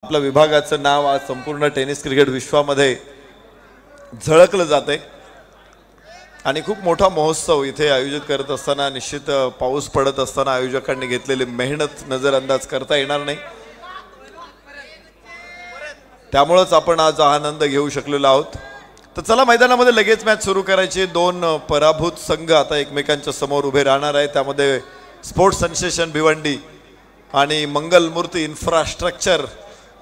आपल्या विभागाचं नाव आज संपूर्ण टेनिस क्रिकेट विश्वामध्ये झळकलं जाते आणि खूप मोठा महोत्सव इथे आयोजित करत असताना निश्चित पाऊस पडत असताना आयोजकांनी घेतलेली मेहनत नजरअंदाज करता येणार नाही। त्यामुळेच आपण आज आनंद घेऊ शकलेलो आहोत। तर चला मैदानामध्ये लगेच मॅच सुरू करायची। दोन पराभूत संघ आता एकमेकांच्या समोर उभे राहणार आहे। त्यामध्ये स्पोर्ट्स सेन्सेशन भिवंडी आणि मंगलमूर्ती इन्फ्रास्ट्रक्चर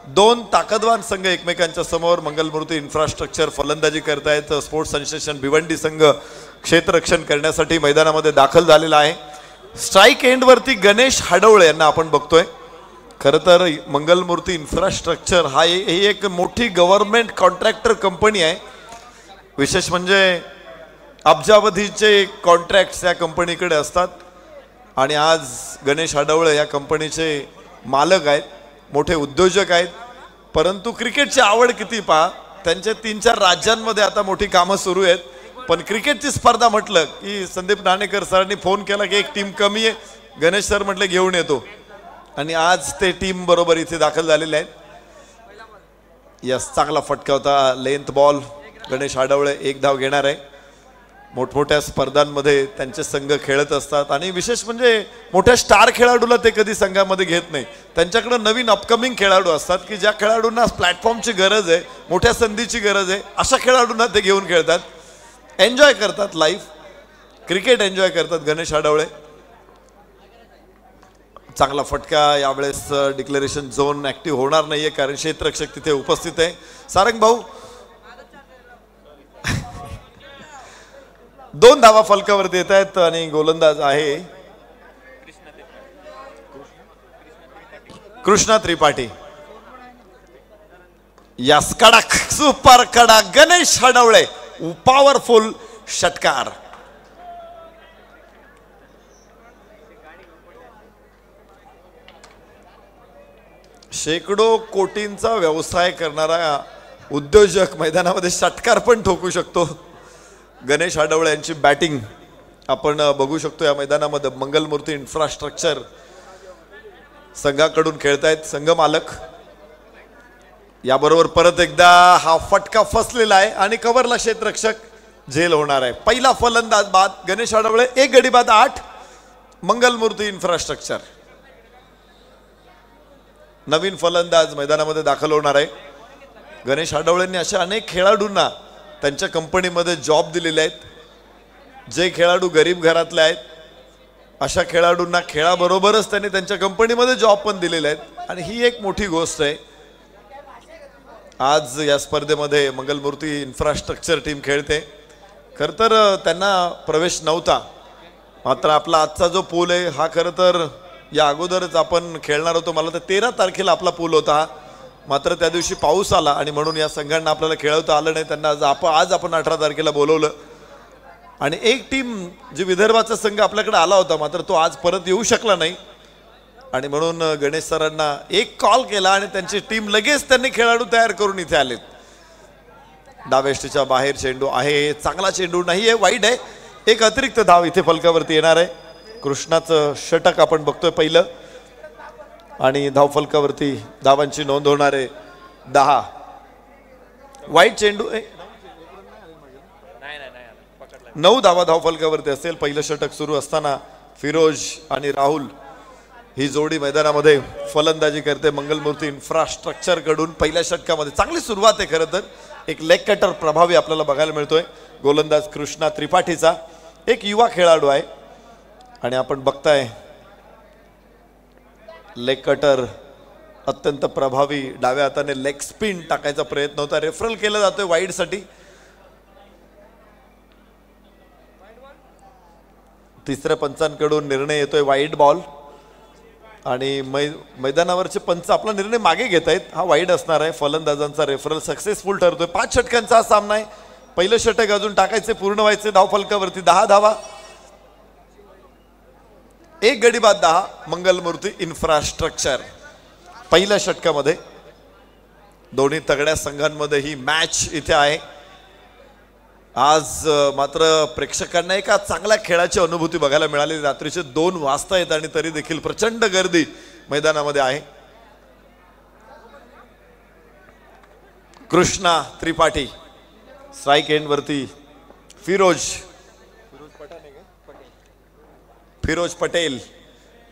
दोन ताकदवान संघ एकमेकांच्या समोर। मंगलमूर्ती इन्फ्रास्ट्रक्चर फलंदाजी करतायत, स्पोर्ट्स सेन्सेशन भिवंडी संघ क्षेत्ररक्षण करण्यासाठी मैदानामध्ये दाखल झालेला आहे। स्ट्राइक एंडवरती गणेश हाडवळे यांना आपण बघतोय। खरं तर मंगलमूर्ती इन्फ्रास्ट्रक्चर हा ही एक मोठी गव्हर्नमेंट कॉन्ट्रॅक्टर कंपनी आहे। विशेष म्हणजे अब्जावधीचे कॉन्ट्रॅक्ट्स या कंपनीकडे असतात आणि आज गणेश हाडवळे या कंपनीचे मालक आहेत, मोठे उद्योजक आहेत। परंतु क्रिकेटची आवड किती पहा, त्यांच्या 3-4 राज्यांमध्ये आता मोठी कामं सुरू आहेत। पण क्रिकेटची स्पर्धा म्हटलं की संदीप नाणेकर सरांनी फोन केला की एक टीम कमी आहे, गणेश सर म्हटले घेऊन येतो आणि आज ते टीम बरोबर इथे दाखल झालेले आहेत। यस, चांगला फटका होता, लेंथ बॉल। गणेश हाडवळे एक धाव घेणार आहे। मोठमोठ्या स्पर्धांमध्ये त्यांचे संघ खेळत असतात आणि विशेष म्हणजे मोठ्या स्टार खेळाडूला ते कधी संघामध्ये घेत नाही। त्यांच्याकडे नवीन अपकमिंग खेळाडू असतात की ज्या खेळाडूंना प्लॅटफॉर्मची गरज आहे, मोठ्या संधीची गरज आहे, अशा खेळाडूंना ते घेऊन खेळतात, एन्जॉय करतात, लाईफ क्रिकेट एन्जॉय करतात गणेश हाडवळे। चांगला फटका। यावेळेस डिक्लेरेशन झोन ऍक्टिव्ह होणार नाहीये कारण क्षेत्ररक्षक तिथे उपस्थित आहे। सारंग भाऊ 2 धावा फलकावरती येत आहेत आणि गोलंदाज आहे कृष्णा त्रिपाठी। यस, कडक, सुपर कडक, गणेश हाडवळे पॉवरफुल षटकार। शेकडो कोटींचा व्यवसाय करणारा उद्योजक मैदानामध्ये षटकार पण ठोकू शकतो। गणेश हाडवळे यांची बॅटिंग आपण बघू शकतो या मैदानामध्ये। मंगलमूर्ती इन्फ्रास्ट्रक्चर संघाकडून खेळतायत संघ मालक। याबरोबर परत एकदा हा फटका फसलेला आहे आणि कव्हरला क्षेत्ररक्षक झेल होणार आहे। पहिला फलंदाज बाद गणेश हाडवळे, 1 गडी बाद 8। मंगलमूर्ती इन्फ्रास्ट्रक्चर नवीन फलंदाज मैदानामध्ये दाखल होणार आहे। गणेश हाडवळेंनी अशा अनेक खेळाडूंना त्यांच्या कंपनीमध्ये जॉब दिलेले आहेत। जे खेळाडू गरीब घरातले आहेत अशा खेळाडूंना खेळाबरोबरच त्यांनी त्यांच्या कंपनीमध्ये जॉब पण दिलेले आहेत आणि ही एक मोठी गोष्ट आहे। आज या स्पर्धेमध्ये मंगलमूर्ती इन्फ्रास्ट्रक्चर टीम खेळते। खरं तर त्यांना प्रवेश नव्हता, मात्र आपला आजचा जो पूल आहे हा खरं तर या अगोदरच आपण खेळणार होतो। मला तर 13 तारखेला आपला पूल होता, मात्र त्या दिवशी पाऊस आला आणि म्हणून या संघांना आपल्याला खेळवता आलं नाही। त्यांना आज आपण 18 तारखेला बोलवलं आणि एक टीम जी विदर्भाचा संघ आपल्याकडे आला होता, मात्र तो आज परत येऊ शकला नाही आणि म्हणून गणेश सरांना एक कॉल केला आणि त्यांची टीम लगेच त्यांनी खेळाडू तयार करून इथे आलेत। डावेष्टीच्या बाहेर चेंडू आहे, चांगला चेंडू नाही आहे, वाईड आहे। एक अतिरिक्त धाव इथे फलकावरती येणार आहे। कृष्णाचं षटक आपण बघतोय पहिलं आणि धाव फलकावरती धावांची नोंद होणार आहे 10। वाईट चेंडू 9 धावा धाव फलकावरती असेल। पहिलं षटक सुरू असताना फिरोज आणि राहुल ही जोडी मैदानामध्ये फलंदाजी करते मंगलमूर्ती इन्फ्रास्ट्रक्चर कडून। पहिल्या षटकामध्ये चांगली सुरुवात आहे। खरं तर एक लेग कटर प्रभावी आपल्याला बघायला मिळतोय। गोलंदाज कृष्णा त्रिपाठीचा एक युवा खेळाडू आहे आणि आपण बघताय लेग कटर अत्यंत प्रभावी डाव्या हाताने लेग स्पिन टाकायचा प्रयत्न होता, रेफरल केला जातोय वाईड साठी। तिसऱ्या पंचांकडून निर्णय येतोय वाईड बॉल आणि मैदानावरचे पंच आपला निर्णय मागे घेत आहेत। हा वाईड असणार आहे। फलंदाजांचा रेफरल सक्सेसफुल ठरतोय। 5 षटकांचा हा सामना आहे। पहिलं षटक अजून टाकायचे, पूर्ण व्हायचे। धाव फलकावरती 10 धावा, 1 गडी बाद 10 मंगलमूर्ती इन्फ्रास्ट्रक्चर। पहिल्या षटकामध्ये दोन्ही तगड्या संघांमध्ये ही मॅच इथे आहे। आज मात्र प्रेक्षकांना एका चांगल्या खेळाची अनुभूती बघायला मिळाली। रात्रीचे 2 वाजता आहेत आणि तरी देखील प्रचंड गर्दी मैदानामध्ये आहे। कृष्णा त्रिपाठी. स्ट्राइक एंड वरती फिरोज पटेल.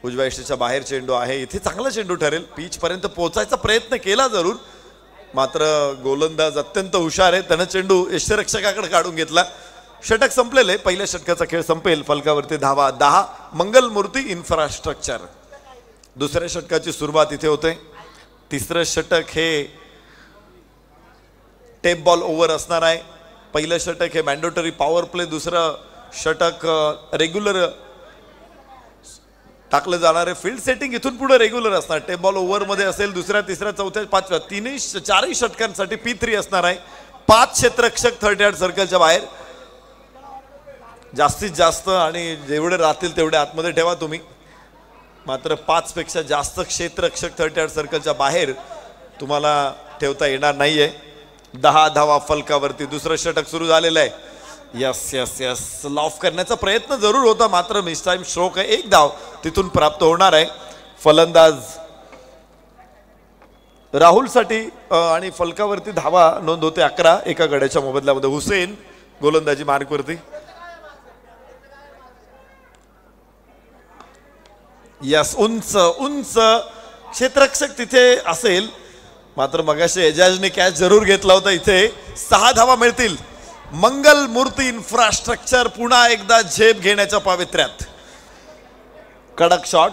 उजव्या यष्टीच्या बाहेर चेंडू आहे. इथे चांगला चेंडू ठरेल. पिच पर्यंत पोहोचायचा प्रयत्न केला जरूर, मात्र गोलंदाज अत्यंत हुशार आहे. त्यानं चेंडू यष्टीरक्षकाकडे काढून घेतला. षटक संपलेले. पहिल्या षटकाचा खेळ संपेल. फलकावरती धावा 10. मंगलमूर्ती इन्फ्रास्ट्रक्चर. दुसऱ्या षटकाची सुरुवात इथे होते. तिसरं षटक हे टेप बॉल ओव्हर असणार आहे. पहिलं षटक हे मॅन्डेटरी पॉवर प्ले. दुसरं षटक रेग्युलर टाकलं जाणार आहे. फील्ड सेटिंग इथून पुढे रेग्युलर असणार. टेप बॉल ओव्हर मध्ये असेल. दुसऱ्या तिसऱ्या चौथ्या पाचव्या चारही षटकांसाठी P3 असणार आहे. 5 क्षेत्ररक्षक 30 यार्ड सर्कलच्या बाहेर. जास्तीत जास्त आणि जेवढे राहतील तेवढे आतमध्ये ठेवा तुम्ही. मात्र 5 पेक्षा जास्त क्षेत्ररक्षक 30 यार्ड सर्कलच्या बाहेर तुम्हाला ठेवता येणार नाहीये. 10 धावा फलकावरती. दुसरं षटक सुरू झालेलं आहे. यस यस यस लॉफ करण्याचा प्रयत्न जरूर होता, मात्र मिस टाइम स्ट्रोक आहे. 1 धाव तिथून प्राप्त होणार आहे. फलंदाज राहुलसाठी आणि फलकावरती धावा नोंद होते 11 एका गड्याच्या मोबदल्यामध्ये. हुसेन गोलंदाजी मार्कवरती. यस उंच उंच क्षेत्ररक्षक तिथे असेल, मात्र मगाशी एजाजने कॅच जरूर घेतला होता. इथे 6 धावा मिळतील. मंगलमूर्ती इन्फ्रास्ट्रक्चर पुन्हा एकदा झेप घेण्याच्या पावित्र्यात. कडक शॉट.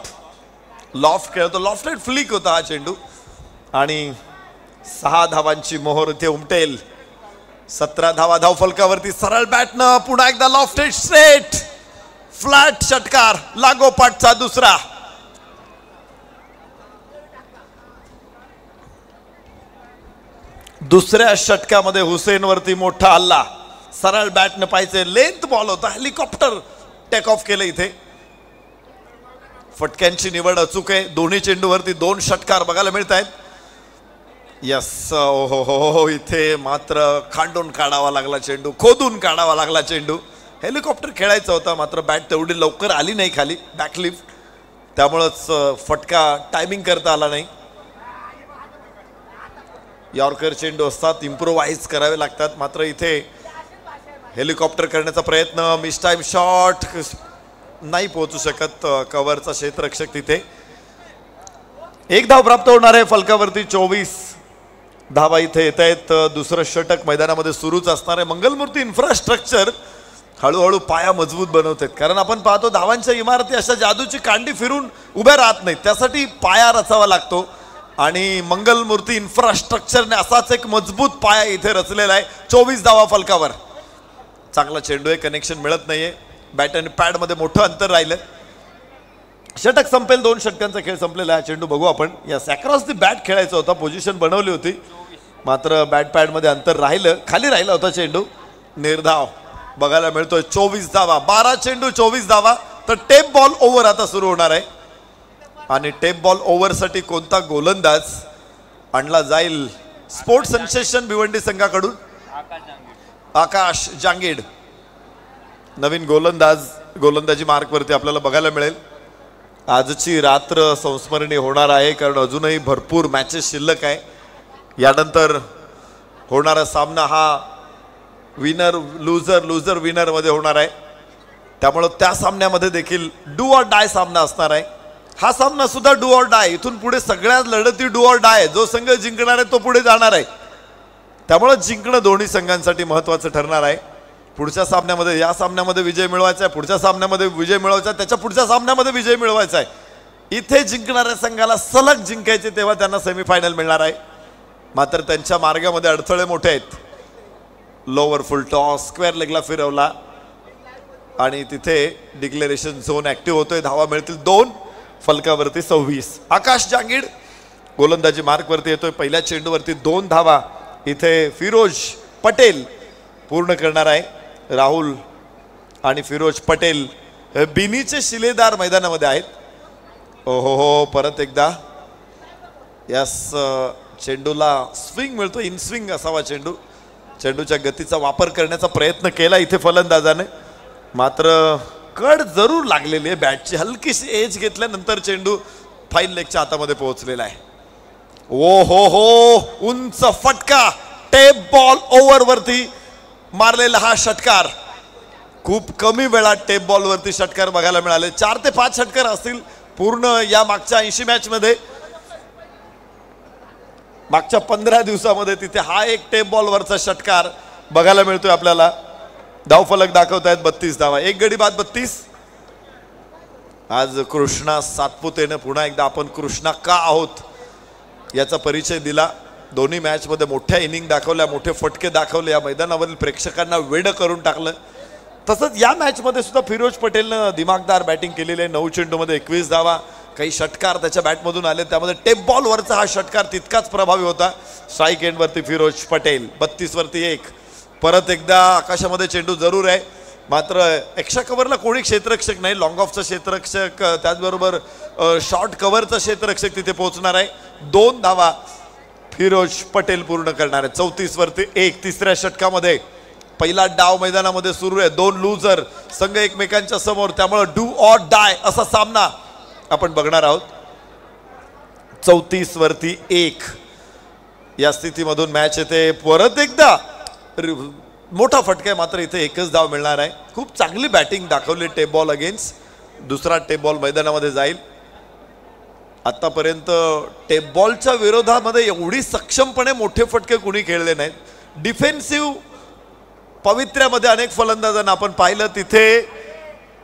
लॉफ्ट खेळतो. लॉफ्टेड फ्लिक होता हा चेंडू आणि 6 धावांची मोहर इथे उमटेल. 17 धावा धाव फलकावरती. सरळ बॅटनं पुन्हा एकदा लॉफ्टेड स्ट्रेट फ्लॅट षटकार. लागोपाठचा दुसरा. दुसऱ्या षटकामध्ये हुसेनवरती मोठा हल्ला. सरळ बॅटनं पाहिजे. लेंथ बॉल होता. हेलिकॉप्टर टेक ऑफ केलं इथे. फटक्यांची निवड अचूक आहे. दोन्ही चेंडूवरती 2 षटकार बघायला मिळत आहेत. यस हो इथे मात्र खांडून काढावा लागला चेंडू. खोदून काढावा लागला चेंडू. हेलिकॉप्टर खेळायचा होता, मात्र बॅट तेवढी लवकर आली नाही खाली. बॅकलिफ्ट, त्यामुळंच फटका टायमिंग करता आला नाही. यॉर्कर चेंडू असतात, इम्प्रोवाइज करावे लागतात, मात्र इथे हेलिकॉप्टर करण्याचा प्रयत्न. मिस टाइम शॉट नाही पोहोचू शकत कव्हरचा क्षेत्ररक्षक तिथे. 1 धाव प्राप्त होणार आहे फलकावरती. 24 धावा इथे येत आहेत. दुसरं षटक मैदानामध्ये सुरूच असणार आहे. मंगलमूर्ती इन्फ्रास्ट्रक्चर हळूहळू पाया मजबूत बनवतात, कारण आपण पाहतो धावांच्या इमारती अशा जादूची कांडी फिरून उभ्या राहत नाहीत. त्यासाठी पाया रचावा लागतो आणि मंगलमूर्ती इन्फ्रास्ट्रक्चरने असाच एक मजबूत पाया इथे रचलेला आहे. 24 धावा फलकावर. चांगला चेंडू आहे. कनेक्शन मिळत नाहीये. बॅट आणि पॅड मध्ये मोठं अंतर राहिलं. षटक संपेल. 2 षटकांचा खेळ संपलेला आहे. चेंडू बघू आपण. यस अक्रॉस दी बॅट खेळायचा होता. पोझिशन बनवली होती, मात्र बॅट पॅड मध्ये अंतर राहिलं. खाली राहिला होता चेंडू. निर्धाव बघायला मिळतोय. 24 धावा. 12 चेंडू 24 धावा. तर टेप बॉल ओव्हर आता सुरू होणार आहे आणि टेप बॉल ओव्हरसाठी कोणता गोलंदाज आणला जाईल? स्पोर्ट्स सेन्सेशन भिवंडी संघाकडून आकाश जांगीड नवीन गोलंदाज गोलंदाजी मार्कवरती आपल्याला बघायला मिळेल. आजची रात्र संस्मरणीय होणार आहे, कारण अजूनही भरपूर मॅचेस शिल्लक आहे. यानंतर होणारा सामना हा विनर लुझर विनर मध्ये होणार आहे. त्यामुळे त्या सामन्यामध्ये देखील डू ऑर डाय सामना असणार आहे. हा सामना सुद्धा डू ऑर डाय. इथून पुढे सगळ्याच लढती डू ऑर डाय. जो संघ जिंकणार आहे तो पुढे जाणार आहे. त्यामुळे जिंकणं दोन्ही संघांसाठी महत्त्वाचं ठरणार आहे. पुढच्या सामन्यामध्ये, या सामन्यामध्ये विजय मिळवायचा आहे, पुढच्या सामन्यामध्ये विजय मिळवायचा आहे, त्याच्या पुढच्या सामन्यामध्ये विजय मिळवायचा आहे. इथे जिंकणाऱ्या संघाला सलग जिंकायचे, तेव्हा त्यांना सेमीफायनल मिळणार आहे. मात्र त्यांच्या मार्गामध्ये अडथळे मोठे आहेत. लोअर फुल टॉस स्क्वेअर लेगला फिरवला आणि तिथे डिक्लेरेशन झोन ऍक्टिव्ह होतोय. धावा मिळतील 2. फलकावरती 26. आकाश जांगीड गोलंदाजी मार्कवरती येतोय. पहिल्या चेंडूवरती 2 धावा इथे फिरोज पटेल पूर्ण करणार आहे. राहुल आणि फिरोज पटेल बिनीचे शिलेदार मैदानामध्ये आहेत. हो परत एकदा यस चेंडूला स्विंग मिळतो. इन स्विंग असावा चेंडू. चेंडूच्या गतीचा वापर करण्याचा प्रयत्न केला इथे फलंदाजाने, मात्र कड जरूर लागलेली आहे. बॅटची हलकीशी एज घेतल्यानंतर चेंडू फाईन लेगच्या हातामध्ये पोहोचलेला आहे. ओ हो उंच फटका टेप बॉल ओव्हरवरती मारलेला हा षटकार, खूप कमी वेळात टेप बॉलवरती षटकार बघायला मिळाले. 4 ते 5 षटकार असतील पूर्ण या मागच्या 80 मॅच मध्ये. मागच्या 15 दिवसामध्ये तिथे हा एक टेप बॉलवरचा षटकार बघायला मिळतोय आपल्याला. धावफलक दाखवतायत 32 धावा, एक गडी बाद 32. आज कृष्णा सातपुतेने पुन्हा एकदा आपण कृष्णा का आहोत याचा परिचय दिला. दोन्ही मॅच मध्ये मोठ्या इनिंग दाखवल्या, मोठे फटके दाखवले, या मैदानावरील प्रेक्षकांना वेड करून टाकलं. तसंच या मॅच मध्ये सुद्धा फिरोज पटेलनं दिमागदार बॅटिंग केलेली आहे. 9 चेंडूमध्ये 21 धावा, काही षटकार त्याच्या बॅटमधून आले, त्यामध्ये टेप बॉलवरचा हा षटकार तितकाच प्रभावी होता. स्ट्राईक एंडवरती फिरोज पटेल 32 वरती 1. परत एकदा आकाशामध्ये चेंडू जरूर आहे, मात्र एक्स्ट्रा कव्हरला कोणी क्षेत्ररक्षक नाही. लॉंग ऑफचा क्षेत्ररक्षक, त्याचबरोबर शॉर्ट कव्हरचा क्षेत्ररक्षक तिथे पोहोचणार आहे. 2 धावा फिरोज पटेल पूर्ण करणार आहे. 34 वरती 1. तिसऱ्या षटकामध्ये पहिला डाव मैदानामध्ये सुरू आहे. 2 लूजर संघ एकमेकांच्या समोर, त्यामुळे डू ऑर डाय असा सामना आपण बघणार आहोत. 34 वरती 1 या स्थितीमधून मॅच येते. परत एकदा मोठा फटका आहे, मात्र इथे एकच धाव मिळणार आहे. खूप चांगली बॅटिंग दाखवली टेप बॉल अगेन्स्ट. दुसरा टेप बॉल मैदानामध्ये जाईल. आतापर्यंत टेप बॉलच्या विरोधामध्ये एवढी सक्षमपणे मोठे फटके कुणी खेळले नाहीत. डिफेन्सिव्ह पवित्र्यामध्ये अनेक फलंदाजांना आपण पाहिलं, तिथे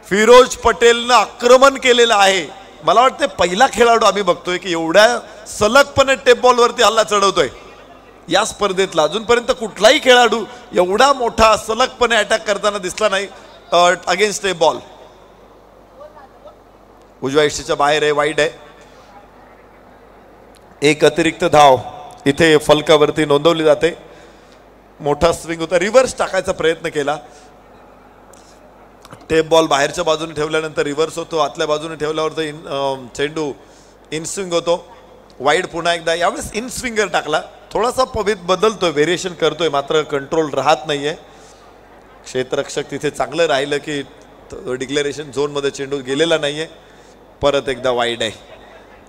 फिरोज पटेलनं आक्रमण केलेलं आहे. मला वाटतं पहिला खेळाडू आम्ही बघतोय की एवढ्या सलगपणे टेप बॉलवरती हल्ला चढवतोय या स्पर्धेतला. अजूनपर्यंत कुठलाही खेळाडू एवढा मोठा सलगपणे अटॅक करताना दिसला नाही अगेन्स्ट टेप बॉल. उजव्या इष्टीच्या बाहेर आहे, वाईड आहे. एक अतिरिक्त धाव इथे फलकावरती नोंदवली जाते. मोठा स्विंग होता, रिव्हर्स टाकायचा प्रयत्न केला. टेप बॉल बाहेरच्या बाजूने ठेवल्यानंतर रिव्हर्स होतो, आतल्या बाजूने ठेवल्यावर तर चेंडू इन स्विंग होतो. वाईड पुन्हा एकदा, यावेळेस इन स्विंगर टाकला. थोडासा बदलतोय, व्हेरिएशन करतोय, मात्र कंट्रोल राहत नाहीये. क्षेत्ररक्षक तिथे चांगलं राहिलं की डिक्लेरेशन झोनमध्ये चेंडू गेलेला नाहीये. परत एकदा वाईड आहे.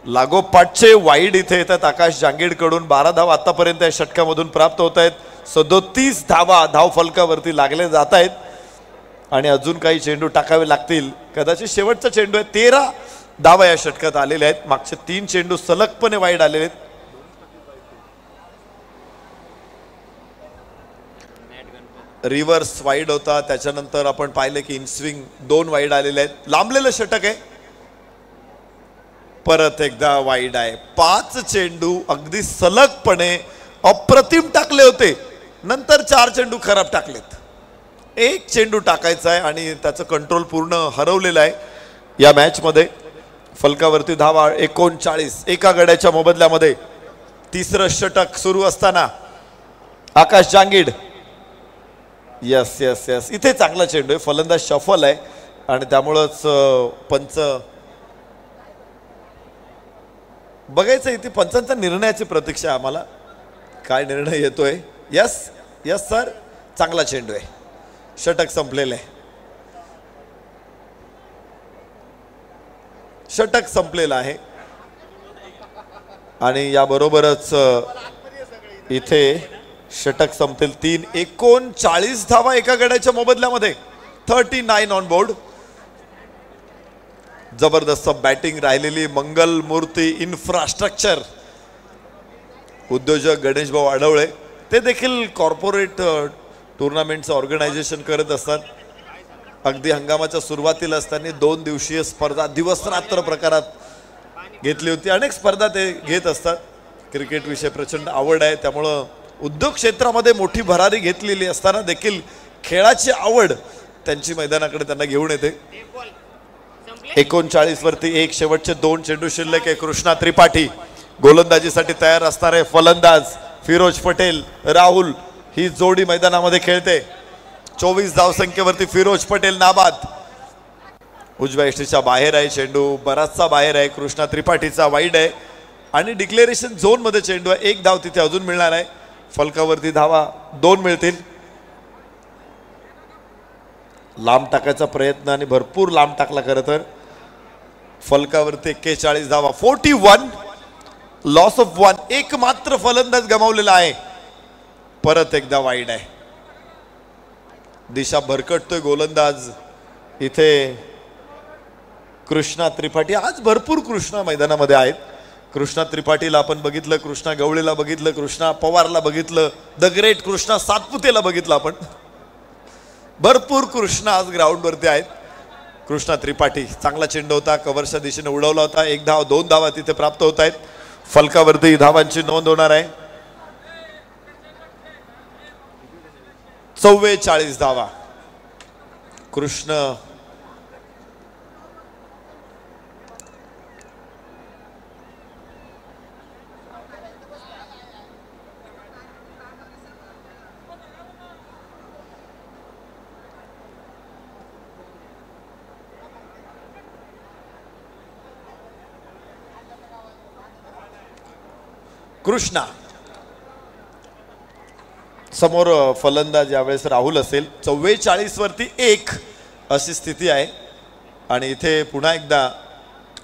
लागोपाठचे वाईड इथे येतात आकाश जांगीडकडून. 12 धावा आतापर्यंत या षटकामधून प्राप्त होत आहेत. 37 धावा धाव फलकावरती लागले जात आहेत आणि अजून काही चेंडू टाकावे लागतील. कदाचित शेवटचा चेंडू आहे. 13 धावा या षटकात आलेले आहेत. मागचे 3 चेंडू सलगपणे वाईड आलेले आहेत. रिव्हर्स वाईड होता, त्याच्यानंतर आपण पाहिलं की इन स्विंग 2 वाईड आलेले आहेत. लांबलेलं षटक आहे. परत एकदा वाईड आहे. 5 चेंडू अगदी सलगपणे अप्रतिम टाकले होते, नंतर 4 चेंडू खराब टाकलेत. 1 चेंडू टाकायचा आहे आणि त्याचं कंट्रोल पूर्ण हरवलेलं आहे या मॅच मध्ये. फलकावरती धावा 39 एका गड्याच्या मोबदल्यामध्ये. तिसरं षटक सुरू असताना आकाश जांगीड, यस यस यस, इथे चांगला चेंडू आहे. फलंदाज शफल आहे आणि त्यामुळंच पंच बघायचं इथे पंचांच्या निर्णयाची प्रतीक्षा आहे आम्हाला, काय निर्णय येतोय. यस यस सर, चांगला चेंडू आहे. षटक संपलेलं आहे. षटक संपलेलं आहे आणि याबरोबरच इथे षटक संपतील. 39 धावा एका गड्याच्या मोबदल्यामध्ये. 39 ऑन बोर्ड. जबरदस्त बॅटिंग राहिलेली. मंगल मूर्ती इन्फ्रास्ट्रक्चर उद्योजक गणेश भाऊ आढवळे, ते देखील कॉर्पोरेट टुर्नामेंटचं ऑर्गनायझेशन करत असतात. अगदी हंगामाच्या सुरुवातीला असताना 2 दिवसीय स्पर्धा दिवस रात्र प्रकारात घेतली होती. अनेक स्पर्धा ते घेत असतात. क्रिकेट विषय प्रचंड आवड आहे, त्यामुळं उद्योग क्षेत्रामध्ये मोठी भरारी घेतलेली असताना देखील खेळाची आवड त्यांची मैदानाकडे त्यांना घेऊन येते. 39 वरती 1. शेवटचे 2 चेंडू शिल्लक आहे. कृष्णा त्रिपाठी गोलंदाजीसाठी तयार असणारे फलंदाज फिरोज पटेल, राहुल ही जोडी मैदानामध्ये खेळते. 24 धावसंख्येवरती फिरोज पटेल नाबाद. उजव्या इष्टीच्या बाहेर आहे चेंडू, बराचसा बाहेर आहे. कृष्णा त्रिपाठीचा वाईड आहे आणि डिक्लेरेशन झोन मध्ये चेंडू आहे. 1 धाव तिथे अजून मिळणार आहे. फलकावरती धावा 2 मिळतील. लांब टाकायचा प्रयत्न आणि भरपूर लांब टाकला. खरं तर फलकावरती 41 धावा. 41 लॉस ऑफ 1. एक मात्र फलंदाज गमावलेला आहे. परत एकदा वाईड आहे. दिशा भरकटतोय गोलंदाज इथे कृष्णा त्रिपाठी. आज भरपूर कृष्णा मैदानामध्ये आहेत. कृष्णा त्रिपाठीला आपण बघितलं, कृष्णा गवळीला बघितलं, कृष्णा पवारला बघितलं, द ग्रेट कृष्णा सातपुतेला बघितलं आपण. भरपूर कृष्णा आज ग्राउंडवरती आहेत. कृष्णा त्रिपाठी चांगला चेंडू होता, कव्हरच्या दिशेने उडवला होता. 1 धाव 2 धावा तिथे प्राप्त होत आहेत. फलकावरती धावांची नोंद होणार आहे. 44 धावा. कृष्ण कृष्णा समोर फलंदाज यावेळेस राहुल असेल. 44 वरती 1 अशी स्थिती आहे. आणि इथे पुन्हा एकदा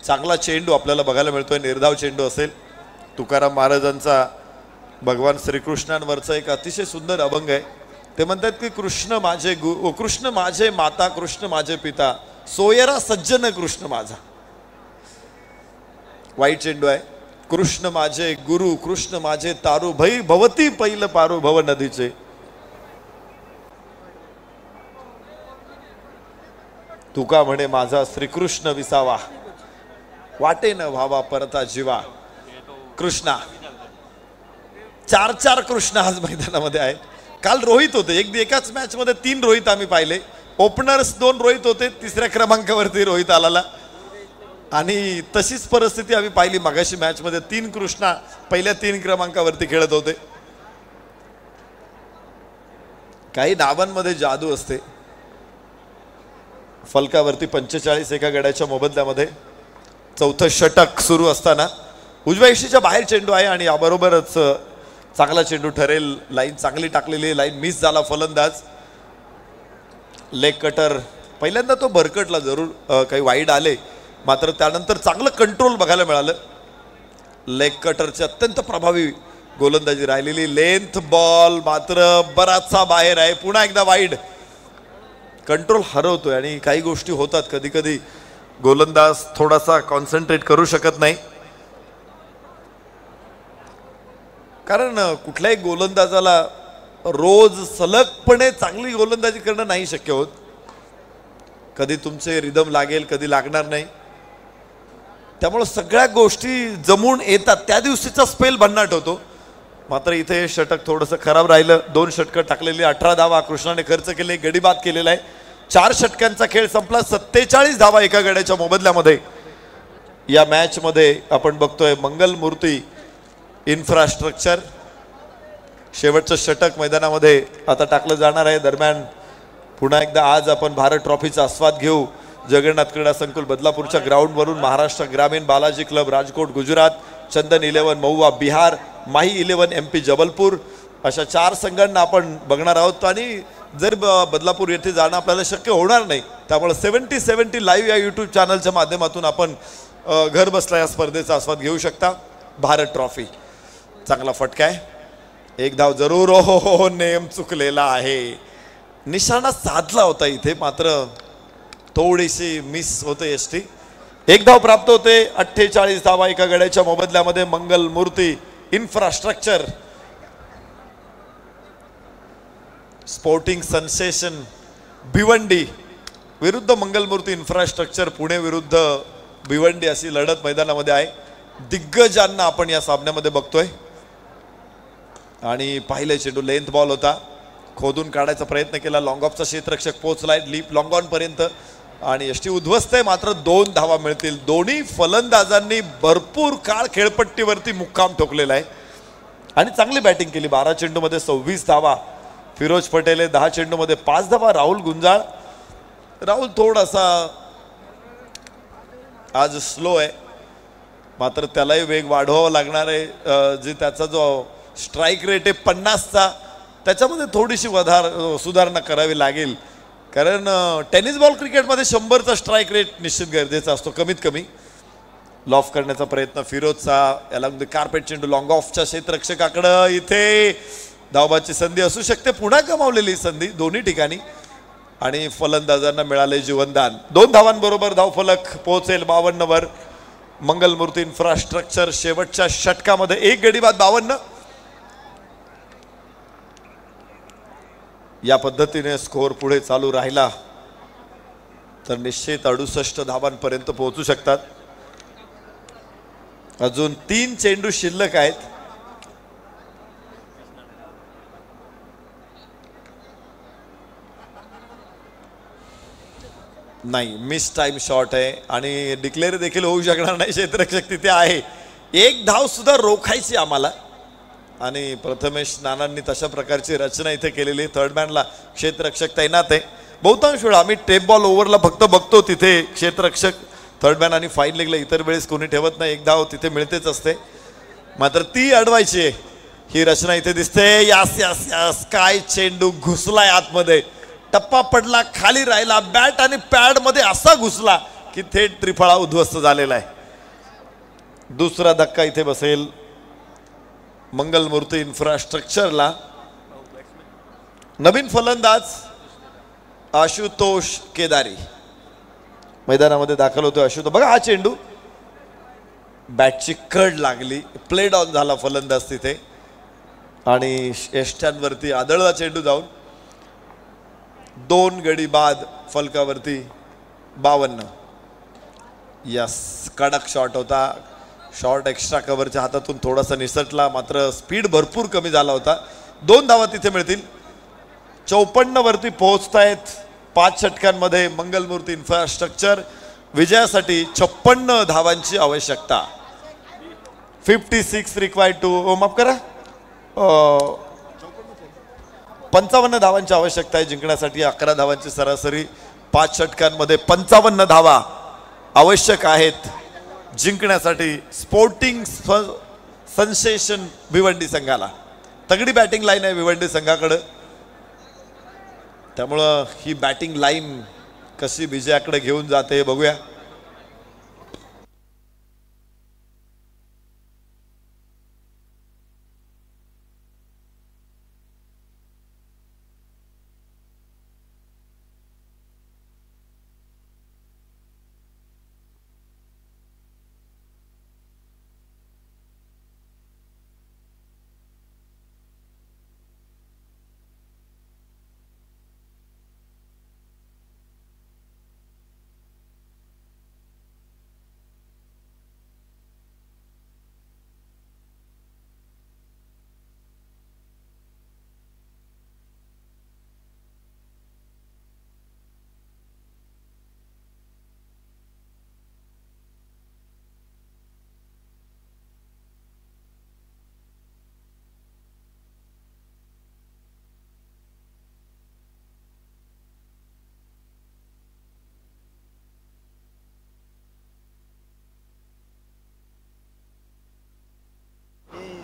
चांगला चेंडू आपल्याला बघायला मिळतोय. निर्धाव चेंडू असेल. तुकाराम महाराजांचा भगवान श्रीकृष्णांवरचा एक अतिशय सुंदर अभंग आहे. ते म्हणतात की कृष्ण माझे कृष्ण माझे माता, कृष्ण माझे पिता, सोयरा सज्जन कृष्ण माझा. वाईट चेंडू आहे. कृष्ण माझे गुरु, कृष्ण माझे तारू, भई भवती पैल पारू भव नदीचे. तुका म्हणे माझा श्रीकृष्ण विसावा, वाटे न व्हावा परता जीवा. कृष्णा 4 कृष्ण आज मैदानामध्ये आहेत. काल रोहित होते. एकाच मॅच मध्ये 3 रोहित आम्ही पाहिले. ओपनर्स 2 रोहित होते. 3ऱ्या क्रमांकावरती रोहित आला. आणि तशीच परिस्थिती आम्ही पाहिली मागाशी मॅच मध्ये. 3 कृष्णा पहिल्या 3 क्रमांकावरती खेळत होते. काही नावांमध्ये जादू असते. फलकावरती 45 एका गड्याच्या मोबदल्यामध्ये. 4थं षटक सुरू असताना उजव्या यष्टीच्या बाहेर चेंडू आहे आणि याबरोबरच चांगला चेंडू ठरेल. लाईन चांगली टाकलेली, लाईन मिस झाला फलंदाज. लेग कटर पहिल्यांदा तो भरकटला, जरूर काही वाईड आले, मात्र त्यानंतर चांगलं कंट्रोल बघायला मिळालं. लेग कटरची अत्यंत प्रभावी गोलंदाजी राहिलेली. लेंथ बॉल मात्र बराचसा बाहेर आहे. पुन्हा एकदा वाईड. कंट्रोल हरवतोय आणि काही गोष्टी होतात. कधी कधी गोलंदाज थोडासा कॉन्सन्ट्रेट करू शकत नाही. कारण कुठल्याही गोलंदाजाला रोज सलगपणे चांगली गोलंदाजी करणं नाही शक्य होत. कधी तुमचे रिदम लागेल, कधी लागणार नाही. त्यामुळे सगळ्या गोष्टी जमून येतात. त्या दिवशीचा स्पेल भन्नाट होतो. मात्र इथे षटक थोडंसं खराब राहिलं. 2 षटकं टाकलेली, 18 धावा कृष्णाने खर्च केले, गडी बाद केलेला आहे. 4 षटकांचा खेळ संपला. 47 धावा एका गड्याच्या मोबदल्यामध्ये. या मॅच मध्ये आपण बघतोय मंगल मूर्ती इन्फ्रास्ट्रक्चर. शेवटचं षटक मैदानामध्ये आता टाकलं जाणार आहे. दरम्यान पुन्हा एकदा आज आपण भारत ट्रॉफीचा आस्वाद घेऊ. जगन्नाथ क्रीडा संकुल बदलापूरच्या ग्राउंडवरून महाराष्ट्र ग्रामीण बालाजी क्लब राजकोट गुजरात, चंदन 11 महुवा बिहार, माही 11 MP जबलपूर अशा 4 संघांना आपण बघणार आहोत. आणि जर बदलापूर येथे जाणं आपल्याला शक्य होणार नाही, त्यामुळे 70-70 लाईव्ह या यूट्यूब चॅनलच्या माध्यमातून आपण घर बसल्या या स्पर्धेचा आस्वाद घेऊ शकता. भारत ट्रॉफी चांगला फटका आहे. 1 धाव जरूर. हो नेम चुकलेला आहे. निशाणा साधला होता इथे, मात्र थोडीशी मिस होते यष्टी. 1 धाव प्राप्त होते. 48 धावा एका गड्याच्या मोबदल्यामध्ये. मंगल मूर्ती इन्फ्रास्ट्रक्चर स्पोर्टिंग सेन्सेशन भिवंडी विरुद्ध मंगलमूर्ती इन्फ्रास्ट्रक्चर पुणे विरुद्ध भिवंडी अशी लढत मैदानामध्ये आहे. दिग्गजांना आपण या सामन्यामध्ये बघतोय. आणि पाहिले चेंडू लेंथ बॉल होता. खोदून काढायचा प्रयत्न केला. लॉंग ऑफचा क्षेत्ररक्षक पोहोचलाय लीप लॉंग ऑन पर्यंत आणि यष्टी उद्ध्वस्त आहे. मात्र 2 धावा मिळतील. दोन्ही फलंदाजांनी भरपूर काळ खेळपट्टीवरती मुक्काम ठोकलेला आहे आणि चांगली बॅटिंग केली. 12 चेंडूमध्ये 26 धावा. फिरोज पटेल 10 चेंडूमध्ये 5 धावा. राहुल गुंजाळ. राहुल थोडासा आज स्लो आहे, मात्र त्यालाही वेग वाढवावा लागणार आहे. जे त्याचा जो स्ट्राईक रेट आहे 50चा, त्याच्यामध्ये थोडीशी सुधारणा करावी लागेल. कारण टेनिस बॉल क्रिकेटमध्ये 100चा स्ट्राईक रेट निश्चित गरजेचा असतो कमीत कमी. लॉफ करण्याचा प्रयत्न फिरोजचा. याला कार्पेट चेंडू लॉंग ऑफच्या क्षेत्ररक्षकाकडं. इथे धावबाची संधी असू शकते, पुन्हा गमावलेली संधी दोन्ही ठिकाणी आणि फलंदाजांना मिळाले जीवनदान. 2 धावांबरोबर धावफलक पोहोचेल 52 वर. मंगलमूर्ती इन्फ्रास्ट्रक्चर शेवटच्या षटकामध्ये 1 गडी बाद 52. या पद्धतीने स्कोअर पुढे चालू राहिला तर निश्चित 68 धावांपर्यंत पोहोचू शकतात. अजून 3 चेंडू शिल्लक आहेत. नाही, मिस टाइम शॉट आहे आणि डिक्लेअर देखील होऊ शकणार नाही. क्षेत्ररक्षक तिथे आहे. 1 धाव सुद्धा रोखायची आम्हाला आणि प्रथमेश नानांनी तशा प्रकारची रचना इथे केलेली. थर्ड मॅनला क्षेत्ररक्षक तैनात आहे. बहुतांश वेळा आम्ही टेप बॉल ओव्हरला फक्त बघतो तिथे क्षेत्ररक्षक थर्ड मॅन आणि फाईन लेगला इतर वेळेस कोणी ठेवत नाही. 1 धाव तिथे मिळतेच असते, मात्र ती अडवायची आहे. ही रचना इथे दिसते. यास यास यास काय चेंडू घुसलाय आतमध्ये, टप्पा पडला, खाली राहिला, बॅट आणि पॅड मध्ये असा घुसला की थेट त्रिफळा उद्ध्वस्त झालेला आहे. दुसरा धक्का इथे बसेल मंगलमूर्ती इन्फ्रास्ट्रक्चरला. नवीन फलंदाज आशुतोष केदारी मैदानामध्ये दाखल होतो. आशुतोष बघा, हा चेंडू बॅटची कड लागली, प्ले डाऊन झाला फलंदाज तिथे आणि यष्ट्यांवरती आदळला चेंडू जाऊन 2 गडी बाद फलकावरती 52. यस, कडक शॉट होता. शॉट एक्स्ट्रा कव्हरच्या हातातून थोडासा निसटला, मात्र स्पीड भरपूर कमी झाला होता. 2 धावा तिथे मिळतील. 54 वरती पोहोचतायत 5 षटकांमध्ये मंगलमूर्ती इन्फ्रास्ट्रक्चर. विजयासाठी 56 धावांची आवश्यकता. 56 रिक्वायर्ड टू, माफ करा, 55 धावांची आवश्यकता आहे जिंकण्यासाठी. 11 धावांची सरासरी. 5 षटकांमध्ये 55 धावा आवश्यक आहेत जिंकण्यासाठी स्पोर्टिंग सेन्सेशन भिवंडी संघाला. तगडी बॅटिंग लाईन आहे भिवंडी संघाकडे, त्यामुळं ही बॅटिंग लाईन कशी विजयाकडे घेऊन जाते बघूया.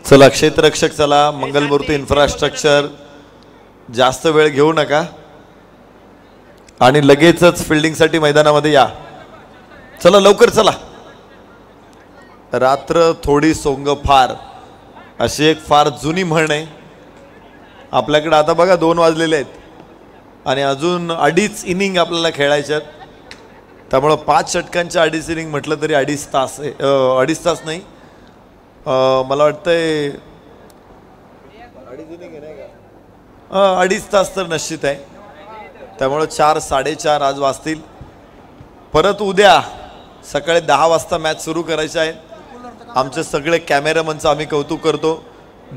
चला क्षेत्ररक्षक, चला मंगलमूर्ती इन्फ्रास्ट्रक्चर, जास्त वेळ घेऊ नका आणि लगेचच फिल्डिंगसाठी मैदानामध्ये या. चला लवकर चला. रात्र थोडी सोंग फार, अशी एक फार जुनी म्हण आहे आपल्याकडे. आता बघा 2 वाजलेले आहेत आणि अजून 2.5 इनिंग आपल्याला खेळायच्यात. त्यामुळं 5 षटकांच्या 2.5 इनिंग म्हटलं तरी 2.5 तास आहे. 2.5 तास नाही, मला वाटतंय 2.5 तास तर निश्चित आहे. त्यामुळं 4, 4:30 आज वाजतील. परत उद्या सकाळी 10 वाजता मॅच सुरू करायची आहे. आमचे सगळे कॅमेरामनचं आम्ही कौतुक करतो,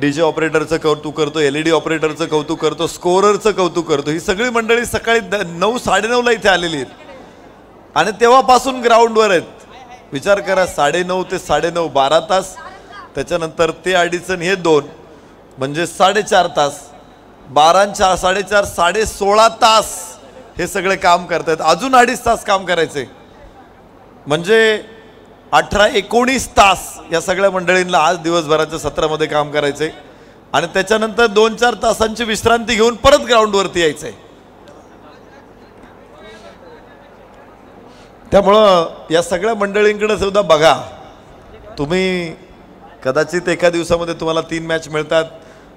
DJ ऑपरेटरचं कौतुक करतो, LED ऑपरेटरचं कौतुक करतो, स्कोररचं कौतुक करतो. ही सगळी मंडळी सकाळी 9, 9:30ला इथे आलेली आहेत आणि तेव्हापासून ग्राउंडवर आहेत. विचार करा, 9:30 ते 9:30 12 तास, त्याच्यानंतर ते 2.5 आणि हे 2 म्हणजे 4.5 तास. 12 4.5 16.5 तास हे सगळे काम करतात. अजून 2.5 तास काम करायचे म्हणजे 18-19 तास या सगळ्या मंडळींना आज दिवसभराच्या सत्रामध्ये काम करायचे आणि त्याच्यानंतर 2-4 तासांची विश्रांती घेऊन परत ग्राउंडवरती यायचंय. त्यामुळं या सगळ्या मंडळींकडे सुद्धा बघा. तुम्ही कदाचित एका दिवसामध्ये तुम्हाला 3 मॅच मिळतात,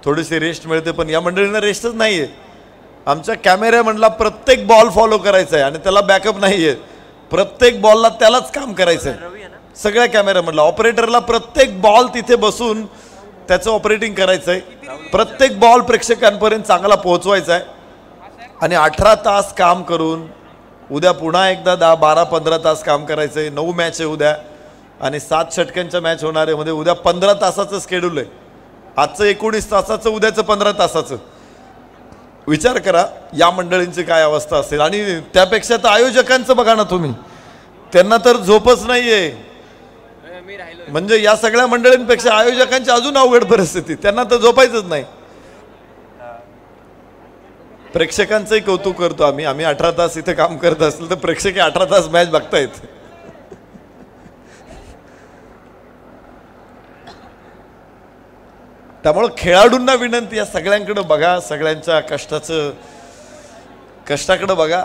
थोडीशी रेस्ट मिळते, पण या मंडळींना रेस्टच नाही आहे. आमच्या कॅमेरामॅनला प्रत्येक बॉल फॉलो करायचा आहे आणि त्याला बॅकअप नाही आहे. प्रत्येक बॉलला त्यालाच काम करायचं आहे. सगळ्या कॅमेरामॅनला, ऑपरेटरला प्रत्येक बॉल तिथे बसून त्याचं ऑपरेटिंग करायचं आहे. प्रत्येक बॉल प्रेक्षकांपर्यंत चांगला पोहोचवायचा आहे आणि 18 तास काम करून उद्या पुन्हा एकदा 12-15 तास काम करायचं आहे. 9 मॅच आहे उद्या आणि 7 षटकांच्या मॅच होणार आहे. मध्ये उद्या 15 तासाचं शेड्यूल आहे. आजचं 19 तासाचं, उद्याचं 15 तासाचं. विचार करा या मंडळींची काय अवस्था असेल. आणि त्यापेक्षा तर आयोजकांचं बघा ना तुम्ही, त्यांना तर झोपच नाहीये. म्हणजे या सगळ्या मंडळींपेक्षा आयोजकांची अजून अवघड परिस्थिती, त्यांना तर झोपायचंच नाही. प्रेक्षकांचंही कौतुक करतो आम्ही. 18 तास इथे काम करत असेल तर प्रेक्षक 18 तास मॅच बघतायत. त्यामुळं खेळाडूंना विनंती, या सगळ्यांकडे बघा, सगळ्यांच्या कष्टाकडे बघा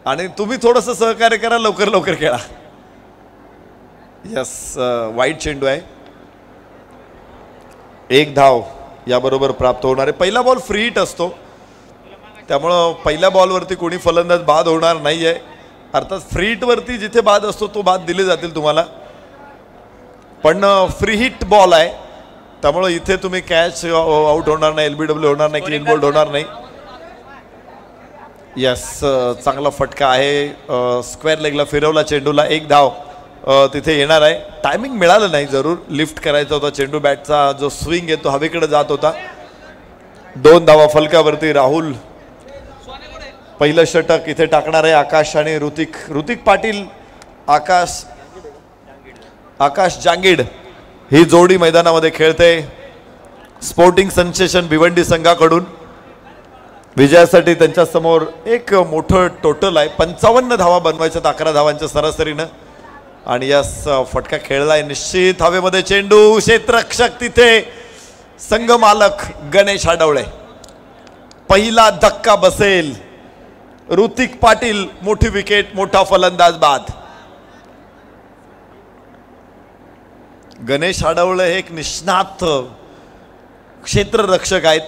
आणि तुम्ही थोडंसं सहकार्य करा, लवकर लवकर खेळा. यस, वाईट चेंडू आहे. 1 धाव याबरोबर प्राप्त होणार आहे. पहिला बॉल फ्री हिट असतो, त्यामुळं पहिल्या बॉलवरती कोणी फलंदाज बाद होणार नाही आहे. अर्थात फ्री हिटवरती जिथे बाद असतो तो बाद दिले जातील तुम्हाला, पण फ्री हिट बॉल आहे त्यामुळं इथे तुम्ही कॅच आउट होणार नाही, LBW होणार नाही, क्लीन बोल्ड होणार नाही. यस, चांगला फटका आहे. स्क्वेअर लेगला फिरवला चेंडूला. 1 धाव तिथे येणार आहे. टायमिंग मिळालं नाही, जरूर लिफ्ट करायचा होता चेंडू. बॅटचा जो स्विंग आहे तो हवेकडे जात होता. 2 धावा फलकावरती. राहुल पहिलं षटक इथे टाकणार आहे. आकाश आणि ऋतिक पाटील, आकाश जांगीड ही जोडी मैदानामध्ये खेळते. स्पोर्टिंग सेन्सेशन भिवंडी संघाकडून विजयासाठी त्यांच्या समोर एक मोठं टोटल आहे. 55 धावा बनवायच्यात 11 धावांच्या सरासरीनं. आणि यस, फटका खेळलाय निश्चित. हवेमध्ये चेंडू, क्षेत्ररक्षक तिथे, संघ मालक गणेश आडवळे. पहिला धक्का बसेल. ऋतिक पाटील मोठी विकेट, मोठा फलंदाज बाद. गणेश आडवळे हे एक निष्णात क्षेत्ररक्षक आहेत.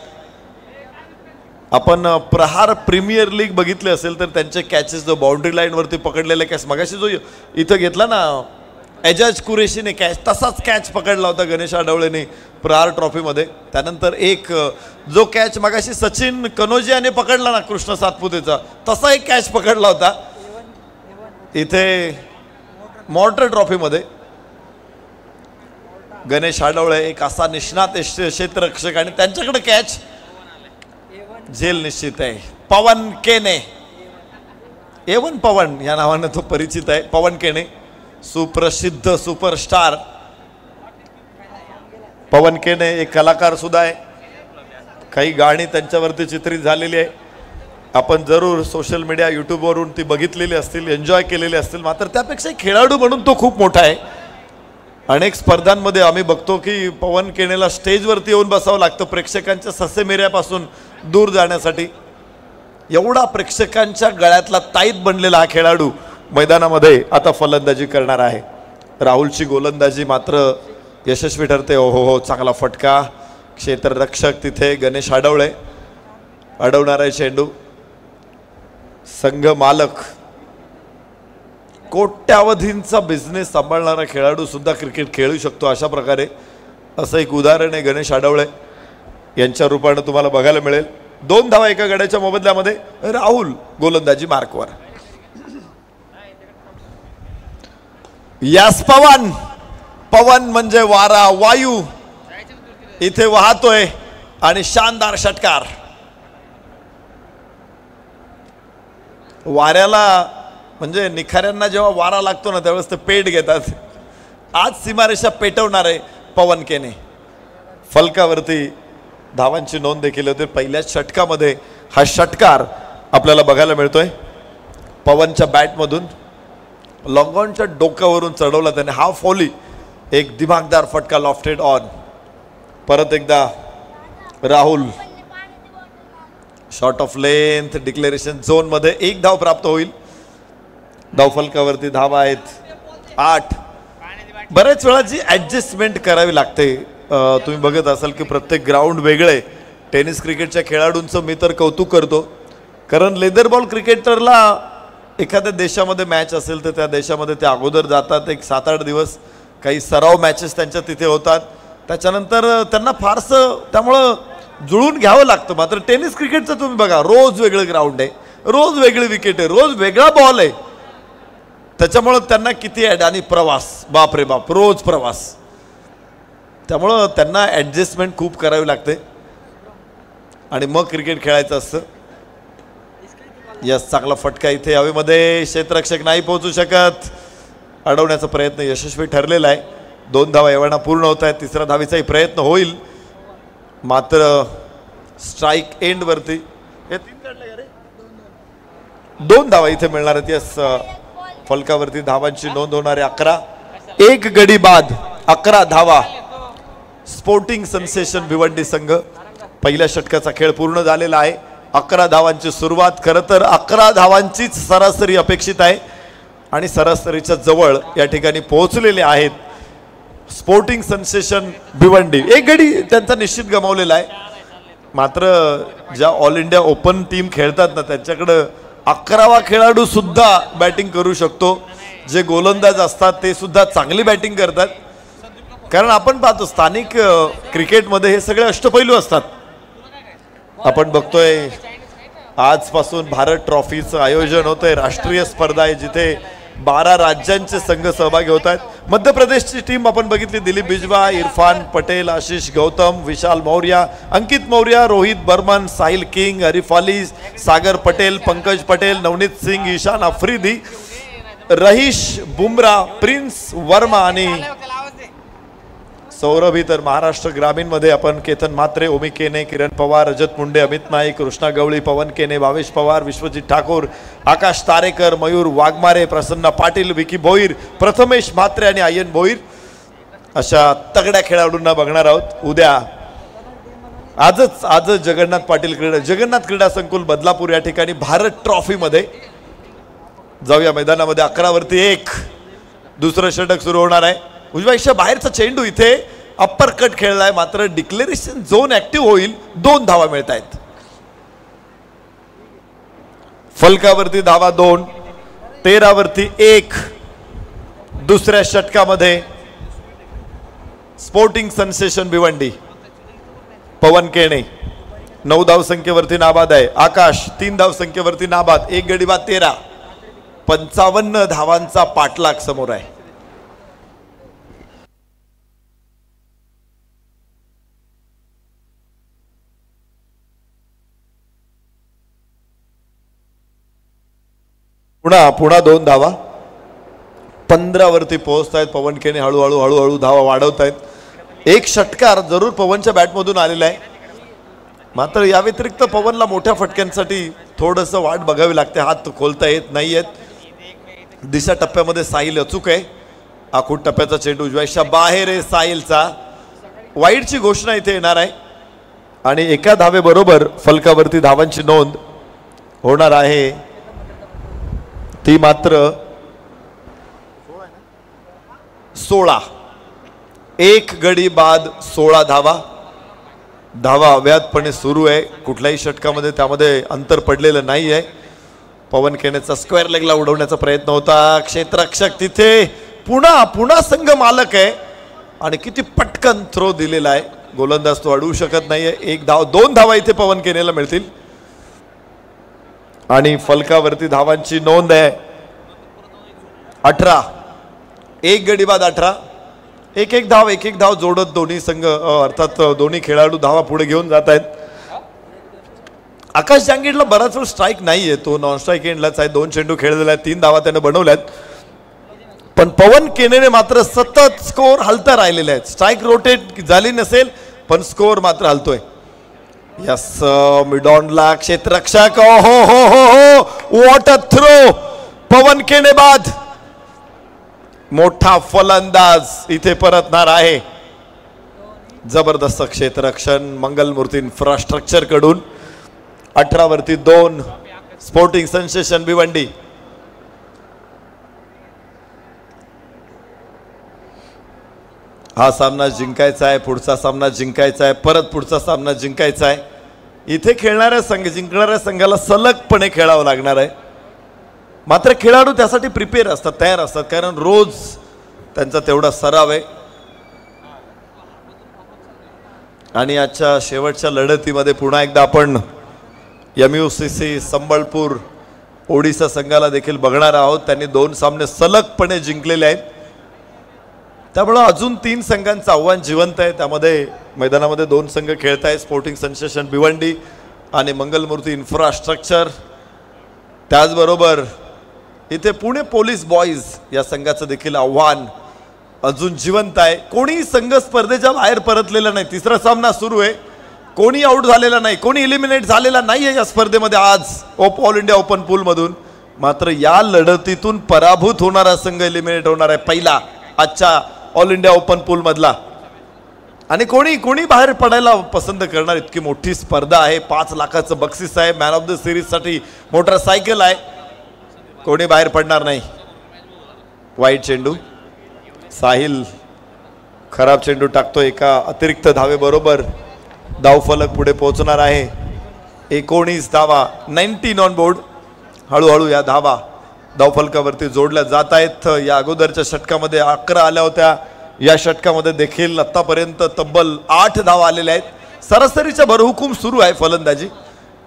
आपण प्रहार प्रीमियर लीग बघितले असेल तर त्यांचे कॅचेस जो बाउंड्री लाईनवरती पकडलेले कॅच, मगाशी जो इथं घेतला ना एजाज कुरेशीने कॅच, तसाच कॅच पकडला होता गणेश आडवळेने प्रहार ट्रॉफीमध्ये. त्यानंतर एक जो कॅच मगाशी सचिन कनोजियाने पकडला ना कृष्ण सातपुतेचा, तसा एक कॅच पकडला होता इथे मॉर्टर ट्रॉफीमध्ये. गणेश आडवळे एक असा निष्णात क्षेत्ररक्षक आणि त्यांच्याकडे कॅच झेल निश्चित आहे. पवन केने, A1 पवन या नावानं तो परिचित आहे. पवन केने सुप्रसिद्ध सुपरस्टार पवन केने एक कलाकार सुद्धा आहे. काही गाणी त्यांच्यावरती चित्रित झालेली आहे. आपण जरूर सोशल मीडिया यूट्यूबवरून ती बघितलेली असतील, एन्जॉय केलेली असतील. मात्र त्यापेक्षा खेळाडू म्हणून तो खूप मोठा आहे. अनेक स्पर्धांमध्ये आम्ही बघतो की पवन केनेला स्टेजवरती येऊन बसावं लागतं प्रेक्षकांच्या ससेमेऱ्यापासून दूर जाण्यासाठी. एवढा प्रेक्षकांच्या गळ्यातला ताईत बनलेला हा खेळाडू मैदानामध्ये आता फलंदाजी करणार आहे. राहुलची गोलंदाजी मात्र यशस्वी ठरते. हो, चांगला फटका. क्षेत्ररक्षक तिथे गणेश आडवळे, अडवणार आहे चेंडू. संघ मालक, कोट्यावधींचा बिझनेस सांभाळणारा खेळाडू सुद्धा क्रिकेट खेळू शकतो अशा प्रकारे असं एक उदाहरण आहे गणेश आडवळे यांच्या रूपाने तुम्हाला बघायला मिळेल. 2 धावा एका गड्याच्या मोबदल्यामध्ये. राहुल गोलंदाजी मार्कवर. यास पवन म्हणजे वारा, वायू इथे वाहतोय आणि शानदार षटकार. वाऱ्याला म्हणजे निखाऱ्यांना जेव्हा वारा लागतो ना त्यावेळेस ते पेट घेतात. आज सीमारेषा पेटवणार आहे पवन केने. फलकावरती धावांची नोंद देखील होते. पहिल्याच षटकामध्ये हा षटकार आपल्याला बघायला मिळतोय. पवनच्या बॅटमधून लॉंगॉनच्या डोक्यावरून चढवला त्याने. हाफ फॉली, एक दिमागदार फटका लॉफ्टेड ऑन. परत एकदा Rahul shot of length declaration zone मध्ये 1 धाव प्राप्त होईल. धावफलकावरती धावा आहेत 8. बऱ्याच वेळा जी ॲडजस्टमेंट करावी लागते, तुम्ही बघत असाल की प्रत्येक ग्राउंड वेगळे टेनिस क्रिकेटच्या खेळाडूंचं मी तर कौतुक करतो, कारण लेदर बॉल क्रिकेटरला एखाद्या देशामध्ये मॅच असेल तर त्या देशामध्ये ते अगोदर जातात, एक 7-8 दिवस काही सराव मॅचेस त्यांच्या तिथे होतात, त्याच्यानंतर त्यांना फारसं त्यामुळं जुळून घ्यावं लागतं. मात्र टेनिस क्रिकेटचं तुम्ही बघा, रोज वेगळं ग्राउंड आहे, रोज वेगळी विकेट आहे, रोज वेगळा बॉल आहे, त्याच्यामुळं त्यांना किती ॲड आणि प्रवास, बापरे बाप, रोज प्रवास, त्यामुळं त्यांना ॲडजस्टमेंट खूप करावी लागते आणि मग क्रिकेट खेळायचं असतं. यस, चांगला फटका इथे हवेमध्ये, क्षेत्ररक्षक नाही पोहोचू शकत, अडवण्याचा प्रयत्न यशस्वी ठरलेला आहे. 2 धावा एवढा पूर्ण होत आहेत, 3रा धावेचाही प्रयत्न होईल, मात्र स्ट्राईक एंडवरती 2 धावा इथे मिळणार आहेत. यस, फलकावरती धावांची नोंद होणारे 11, 1 गडी बाद 11 धावा. स्पोर्टिंग सेन्सेशन भिवंडी संघ, पहिल्या षटकाचा खेळ पूर्ण झालेला आहे. 11 धावांची सुरुवात, खरं तर 11 धावांचीच सरासरी अपेक्षित आहे आणि सरासरीच्या जवळ या ठिकाणी पोहोचलेले आहेत स्पोर्टिंग सेन्सेशन भिवंडी. 1 गडी त्यांचा निश्चित गमावलेला आहे, मात्र ज्या ऑल इंडिया ओपन टीम खेळतात ना, त्यांच्याकडं 11वा खेळाडू सुद्धा बॅटिंग करू शकतो. जे गोलंदाज असतात ते सुद्धा चांगली बॅटिंग करतात, कारण आपण पाहतो स्थानिक क्रिकेटमध्ये हे सगळे अष्टपैलू असतात. आपण बघतोय आजपासून भारत ट्रॉफीचं आयोजन होतंय, राष्ट्रीय स्पर्धा आहे जिथे 12 राज्यांचे संघ सहभागी होत आहेत. मध्य प्रदेशची टीम आपण बघितली, दिलीप बिजवा, इरफान पटेल, आशिष गौतम, विशाल मौर्य, अंकित मौर्य, रोहित बर्मन, साहिल किंग, अरिफ अली, सागर पटेल, पंकज पटेल, नवनीत सिंग, ईशान आफ्रिदी, रहीश बुमरा, प्रिन्स वर्मा आणि सौरभी. तर महाराष्ट्र ग्रामीणमध्ये आपण केतन म्हात्रे, ओमी केने, किरण पवार, रजत मुंडे, अमित नाईक, कृष्णा गवळी, पवन केने, भावेश पवार, विश्वजित ठाकूर, आकाश तारेकर, मयूर वाघमारे, प्रसन्न पाटील, विकी भोईर, प्रथमेश म्हात्रे आणि आयन भोईर अशा तगड्या खेळाडूंना बघणार आहोत उद्या. आजच जगन्नाथ क्रीडा संकुल बदलापूर या ठिकाणी भारत ट्रॉफीमध्ये जाऊया मैदानामध्ये. 11 वरती 1 दुसरं षटक सुरू होणार आहे. उजव्या बाहेरचा चेंडू इथे अप्पर कट खेळलाय, मात्र डिक्लेरेशन झोन ऍक्टिव्ह होईल, 2 धावा मिळत आहेत. फलकावरती धावा 2, 13 वरती 1 दुसऱ्या षटकामध्ये. स्पोर्टिंग सेन्सेशन भिवंडी, पवन केणे 9 धावसंख्येवरती नाबाद आहे. आकाश 3 धावसंख्येवरती नाबाद, 1 गडी बाद 13, 55 धावांचा पाठलाग समोर आहे. पुन्हा 2 धावा, 15 वरती पोहोचतायत. पवन केने हळूहळू धावा वाढवत आहेत. 1 षटकार जरूर पवनच्या बॅटमधून आलेला आहे, मात्र या व्यतिरिक्त पवनला मोठ्या फटक्यांसाठी थोडंसं वाट बघावी लागते, हात खोलता येत नाहीयेत. दिशा टप्प्यामध्ये साहिल अचूक आहे. आखूट टप्प्याचा चेंडू उजव्याच्या बाहेर आहे साहिलचा. वाईडची घोषणा इथे येणार आहे आणि 1 धावेबरोबर फलकावरती धावांची नोंद होणार आहे, ती मात्र 16. 1 गडी बाद 16 धावा. धावा अव्याहतपणे सुरू आहे, कुठल्याही षटकामध्ये त्यामध्ये अंतर पडलेलं नाही आहे. पवन केनेचा स्क्वेअर लेगला उडवण्याचा प्रयत्न होता, क्षेत्ररक्षक तिथे पुन्हा संघ मालक आहे आणि किती पटकन थ्रो दिलेला आहे, गोलंदाज तो अडवू शकत नाहीये. 1 धाव, 2 धावा इथे पवन केनेला मिळतील आणि फलकावरती धावांची नोंद आहे 18. 1 गडी बाद 18, 1 धाव जोडत दोन्ही संघ अर्थात दोन्ही खेळाडू धावा पुढे घेऊन जात आहेत. आकाश जांगीरला बराच वेळ स्ट्राईक नाहीये, तो नॉन स्ट्राईक एंडलाच आहे. 2 चेंडू खेळलेला आहे, 3 धावा त्याने बनवल्यात, पण पवन केनेने मात्र सतत स्कोर हलता राहिलेला आहे. स्ट्राईक रोटेट झाली नसेल पण स्कोर मात्र हलतोय. यस, मिडॉनला क्षेत्ररक्षक, हो व्हॉट अ थ्रो, पवन केने बाद. मोठा फलंदाज इथे परतणार आहे. जबरदस्त क्षेत्ररक्षण मंगलमूर्ती इन्फ्रास्ट्रक्चर कडून. 18 वरती 2 स्पोर्टिंग सेन्सेशन भिवंडी. हा सामना जिंकायचा आहे, पुढचा सामना जिंकायचा आहे, परत पुढचा सामना जिंकायचा आहे. इथे खेळणाऱ्या संघ जिंकणाऱ्या संघाला सलगपणे खेळावं लागणार आहे. मात्र खेळाडू त्यासाठी प्रिपेअर असतात, तयार असतात, कारण रोज त्यांचा तेवढा सराव आहे. आणि आजच्या शेवटच्या लढतीमध्ये पुन्हा एकदा आपण MUCC संबळपूर ओडिसा संघाला देखील बघणार आहोत. त्यांनी 2 सामने सलगपणे जिंकलेले आहेत. त्यामुळे अजून 3 संघांचं आव्हान जिवंत आहे. त्यामध्ये मैदानामध्ये 2 संघ खेळत आहेत, स्पोर्टिंग सेन्सेशन भिवंडी आणि मंगलमूर्ती इन्फ्रास्ट्रक्चर. त्याचबरोबर इथे पुणे पोलीस बॉईज या संघाचं देखील आव्हान अजून जिवंत आहे. कोणी संघ स्पर्धेच्या बाहेर परतलेला नाही. तिसरा सामना सुरू आहे, कोणी आउट झालेला नाही, कोणी इलिमिनेट झालेला नाही आहे या स्पर्धेमध्ये आज ऑल इंडिया ओपन पूलमधून. मात्र या लढतीतून पराभूत होणारा संघ इलिमिनेट होणार आहे पहिला आजच्या ऑल इंडिया ओपन पूल मधला. आणि कोणी बाहेर पडायला पसंत करणार, इतकी मोठी स्पर्धा आहे. 5 लाखाचं बक्षीस आहे, मॅन ऑफ द सिरीज साठी मोटरसायकल आहे. कोणी बाहेर पडणार नाही. वाईट चेंडू, साहिल खराब चेंडू टाकतो. एका अतिरिक्त धावेबरोबर धावफलक पुढे पोहोचणार आहे. 19 धावा, 19 ऑन बोर्ड. हळूहळू या धावा धावफलकावरती जोडल्या जात आहेत. या अगोदरच्या षटकामध्ये 11 आल्या होत्या. या षटकामध्ये देखील आतापर्यंत तब्बल 8 धावा आलेल्या आहेत. सरासरीच्या भरहुकूम सुरू आहे फलंदाजी.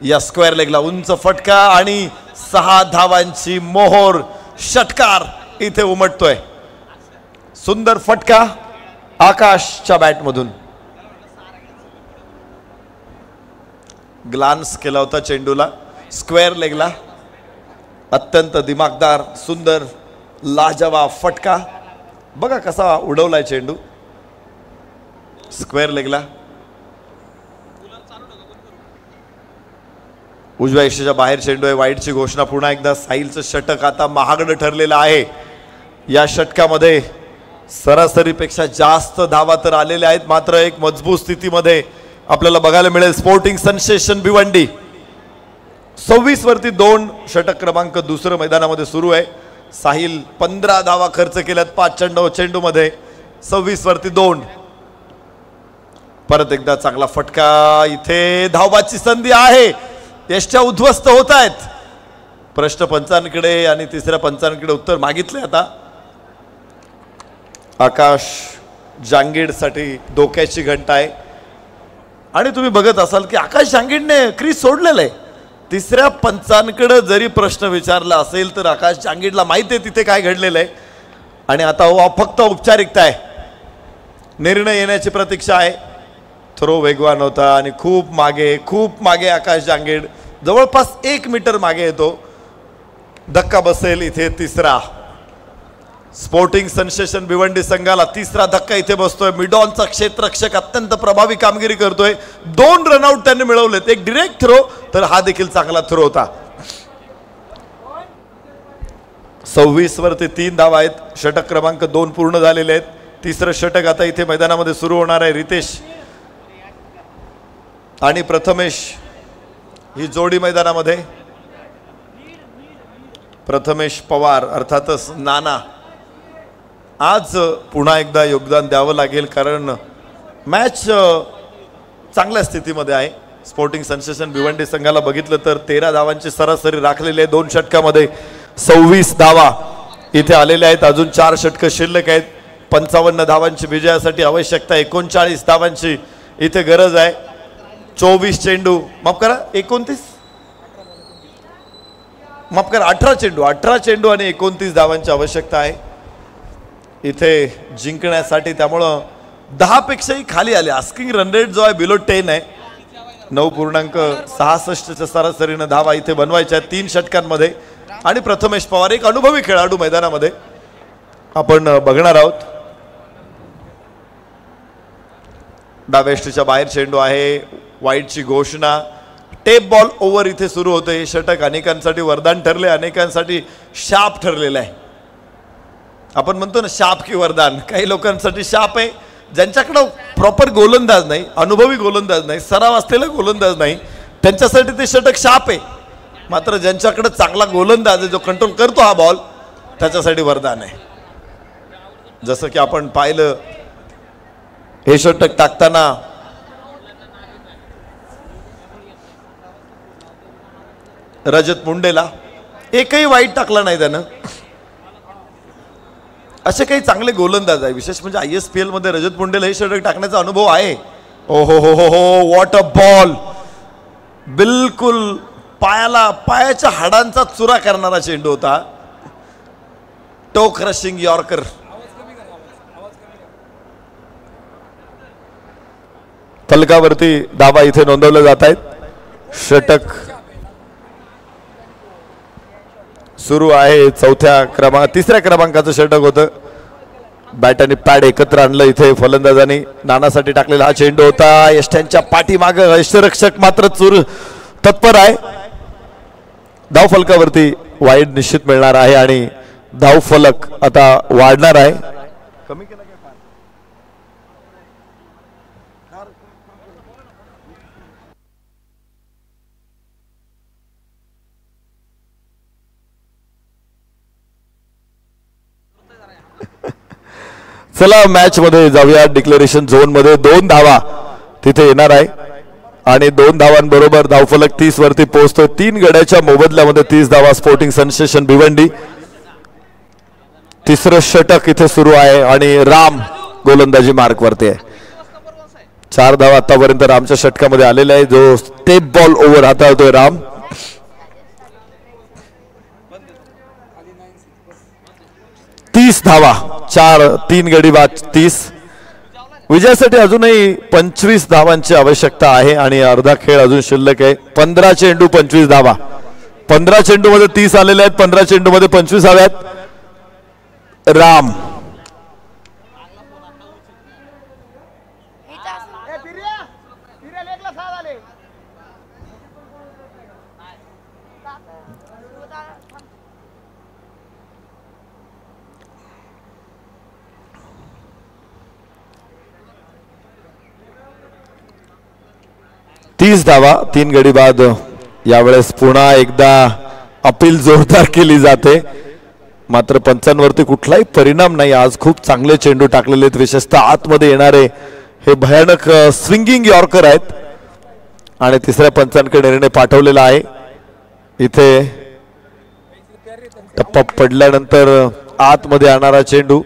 या स्क्वेअर लेगला उंच फटका आणि 6 धावांची मोहोर. षटकार इथे उमटतोय. सुंदर फटका आकाशच्या बॅटमधून. ग्लान्स केला होता चेंडूला, स्क्वेअर लेगला. अत्यंत दिमागदार, सुंदर, लाजवाब फटका. बघा कसा उडवलाय चेंडू स्क्वेअर लेगला. उजव्या यष्टीच्या बाहेर चेंडू आहे. वाईटची घोषणा पुन्हा एकदा. साहिलचं षटक आता महागडं ठरलेलं आहे. या षटकामध्ये सरासरीपेक्षा जास्त धावा तर आलेल्या आहेत. मात्र एक मजबूत स्थितीमध्ये आपल्याला बघायला मिळेल स्पोर्टिंग सेन्सेशन भिवंडी. 26 वरती 2 षटक क्रमांक दुसरं मैदानामध्ये सुरू आहे. साहिल 15 धावा खर्च केल्यात 5 चेंडूमध्ये. 26 वरती 2. परत एकदा चांगला फटका. इथे धावबाची संधी आहे. यष्ट्या उद्ध्वस्त होत आहेत. प्रश्न पंचांकडे आणि तिसऱ्या पंचांकडे उत्तर मागितले. आता आकाश जांगीडसाठी धोक्याची घंटा आहे. आणि तुम्ही बघत असाल की आकाश जांगीडने क्रीज सोडलेलं आहे. तिसऱ्या पंचांकडे जरी प्रश्न विचारला असेल तर आकाश जांगीडला माहिती आहे तिथे काय घडलेलं आहे. आणि आता फक्त औपचारिकता आहे. निर्णय येण्याची प्रतीक्षा आहे. थ्रो वेगवान होता आणि खूप मागे आकाश जांगीड जवळपास 1 मीटर मागे येतो. धक्का बसेल इथे तिसरा. स्पोर्टिंग सेन्सेशन भिवंडी संघाला तिसरा धक्का इथे बसतोय. मिडॉनचा क्षेत्ररक्षक अत्यंत प्रभावी कामगिरी करतोय. 2 रनआउट त्यांनी मिळवलेत. एक डिरेक्ट थ्रो, तर हा देखील चांगला थ्रो होता. 26 वरती 3 धावा आहेत. षटक क्रमांक 2 पूर्ण झालेले आहेत. तिसरं षटक आता इथे मैदानामध्ये सुरू होणार आहे. रितेश आणि प्रथमेश ही जोडी मैदानामध्ये. प्रथमेश पवार अर्थातच नाना आज पुन्हा एकदा योगदान द्यावं लागेल, कारण मॅच चांगल्या स्थितीमध्ये आहे. स्पोर्टिंग सेन्सेशन भिवंडी संघाला बघितलं तर 13 धावांची सरासरी राखलेली आहे. 2 षटकामध्ये 26 धावा इथे आलेल्या आहेत. अजून 4 षटकं शिल्लक आहेत. 55 धावांची विजयासाठी आवश्यकता. 39 धावांची इथे गरज आहे. 24 चेंडू, माफ करा 29, माफ करा 18 चेंडू आणि 29 धावांची आवश्यकता आहे इथे जिंकण्यासाठी. त्यामुळं 10 पेक्षाही खाली आले. आस्किंग रन रेट जो आहे बिलो 10 आहे. 9.66च्या सरासरीनं धावा इथे बनवायच्या 3 षटकांमध्ये. आणि प्रथमेश पवार एक अनुभवी खेळाडू मैदानामध्ये आपण बघणार आहोत. डाव्या बाहेर चेंडू आहे. वाईटची घोषणा. टेप बॉल ओव्हर इथे सुरू होते. हे षटक अनेकांसाठी वरदान ठरले, अनेकांसाठी शाप ठरलेलं आहे. आपण म्हणतो ना शाप की वरदान. काही लोकांसाठी शाप आहे. ज्यांच्याकडे प्रॉपर गोलंदाज नाही, अनुभवी गोलंदाज नाही, सराव असलेला गोलंदाज नाही, त्यांच्यासाठी ते षटक शाप आहे. मात्र ज्यांच्याकडे चांगला गोलंदाज आहे, जो कंट्रोल करतो हा बॉल, त्याच्यासाठी वरदान आहे. जसं की आपण पाहिलं हे षटक टाकताना रजत मुंडेला. एकही वाईट टाकला नाही त्यानं. असे काही चांगले गोलंदाज आहे, विशेष म्हणजे ISPL मध्ये रजत मुंडेला हे षटक टाकण्याचा अनुभव आहे. ओ हो हो हो हो, व्हॉट अ बॉल. बिलकुल पायाच्या हाडांचा चुरा करणारा चेंडू होता. टो क्रशिंग यॉर्कर. फलकावरती धावा इथे नोंदवले जात आहेत. षटक सुरू आहे. तिसऱ्या क्रमांकाचं षटक होतं. बॅट आणि पॅड एकत्र आणलं इथे फलंदाजांनी. नानासाठी टाकलेला हा चेंडू होता. यष्ट्यांच्या पाठीमागे यष्टिरक्षक मात्र तत्पर आहे. धाव फलकावरती वाईड निश्चित मिळणार आहे आणि धाव फलक आता वाढणार आहे. कमी केला चला मॅच मध्ये जाऊया. डिक्लेरेशन झोन मध्ये 2 धावा तिथे येणार आहे आणि 2 धावांबरोबर धावफलक 30 वरती पोहोचतोय. 3 गड्याच्या मोबदल्यामध्ये 30 धावा स्पोर्टिंग सेन्सेशन भिवंडी. तिसरं षटक इथे सुरू आहे आणि राम गोलंदाजी मार्क वरती आहे. 4 धावा आतापर्यंत रामच्या षटकामध्ये आलेला आहे, जो स्टेप बॉल ओव्हर हाताळतोय राम. 30 धावा, 3 गडी बाद 30. विजयासाठी अजूनही 25 धावांची आवश्यकता आहे आणि अर्धा खेळ अजून शिल्लक आहे. 15 चेंडू 25 धावा. 15 चेंडू मध्ये 30 आलेले आहेत. 15 चेंडू मध्ये 25 हव्यात. राम तीस धावा 3 गडी बाद. यावेळेस पुन्हा एकदा अपील जोरदार केली जाते, मात्र पंचांवरती कुठलाही परिणाम नाही. आज खूप चांगले चेंडू टाकलेले आहेत, विशेषतः आतमध्ये येणारे हे भयानक स्विंगिंग यॉर्कर आहेत आणि तिसऱ्या पंचांकडे निर्णय पाठवलेला आहे. इथे टप्पा पडल्यानंतर आतमध्ये आणणारा चेंडू.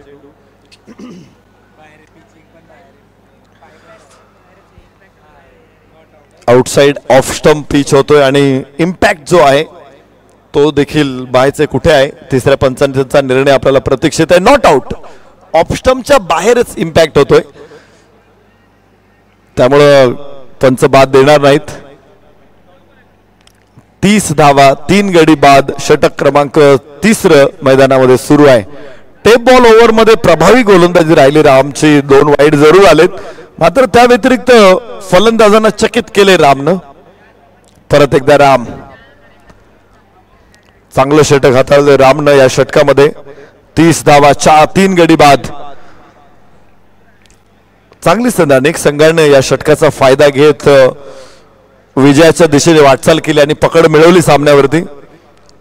आउटसाइड ऑफ स्टंप पिच होतोय आणि इम्पॅक्ट जो आहे तो देखील बाहेरचे कुठे आहे. तिसऱ्या पंचांचा निर्णय आपल्याला प्रतीक्षित आहे. Not out. ऑफ स्टंपच्या बाहेरच इम्पॅक्ट होतोय, त्यामुळं पंच बाद देणार नाहीत. 30 धावा 3 गडी बाद. षटक क्रमांक 3 मैदानामध्ये सुरू आहे. टेप बॉल ओव्हर मध्ये प्रभावी गोलंदाजी राहिली रामची. 2 वाईड जरूर आलेत, मात्र त्या व्यतिरिक्त फलंदाजांना चकित केले रामनं. परत एकदा राम. चांगलं षटक हाताळलं रामनं या षटकामध्ये. 30 धावा 3 गडी बाद. चांगली संधी. अनेक संघाने या षटकाचा फायदा घेत विजयाच्या दिशेने वाटचाल केली आणि पकड मिळवली सामन्यावरती.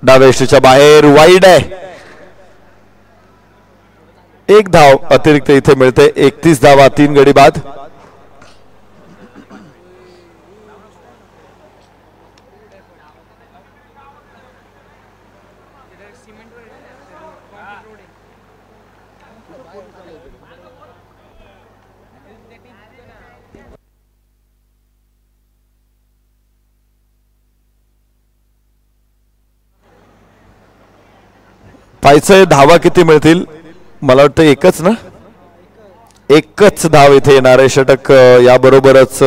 डाव्या यष्टीच्या बाहेर वाईड आहे. 1 धाव अतिरिक्त इथे मिळते. 31 धावा 3 गडी बाद. पाहायचंय धावा किती मिळतील. मला वाटतं एकच ना, एकच धाव इथे येणार आहे. षटक याबरोबरच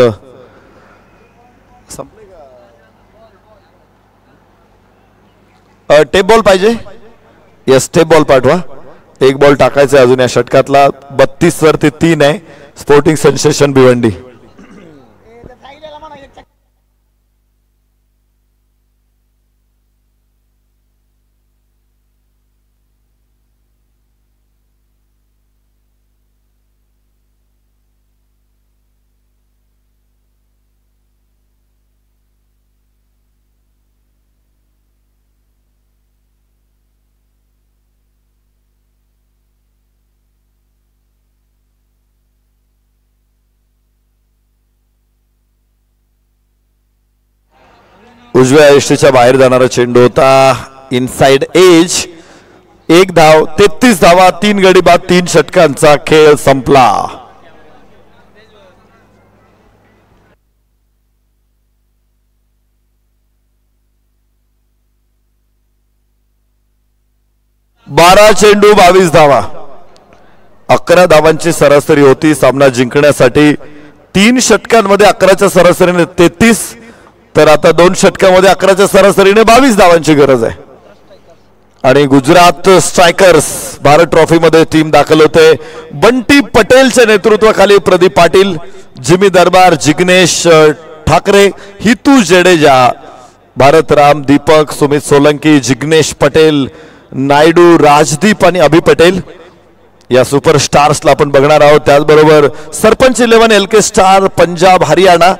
टेप बॉल पाहिजे. यस, टेप बॉल पाठवा. 1 बॉल टाकायचा अजून या षटकातला. 32 वरती 3 आहे. Sporting sensation Bhiwandi. उजव्या यष्टीच्या बाहेर जाणारा चेंडू होता, इनसाइड एज. 1 धाव, 33 धावा, 3 गडी बाद, 3 षटकांचा खेळ संपला. बारा चेंडू 22 धावा, 11 धावांची सरासरी होती सामना जिंकण्यासाठी. 3 षटकांमध्ये 11च्या सरासरीने 33, तर आता 2 षटकांमध्ये 11च्या सरासरीने 22 धावांची गरज आहे. आणि गुजरात स्ट्रायकर्स भारत ट्रॉफी मध्ये टीम दाखल होते. बंटी पटेलच्या नेतृत्वाखाली प्रदीप पाटील, जिमी दरबार, जिग्नेश ठाकरे, हितू जडेजा, भारत राम, दीपक, सुमित सोलंकी, जिग्नेश पटेल, नायडू, राजदीप आणि अभि पटेल या सुपरस्टार्सला आपण बघणार आहोत. त्याचबरोबर सरपंच 11 LK स्टार पंजाब हरियाणा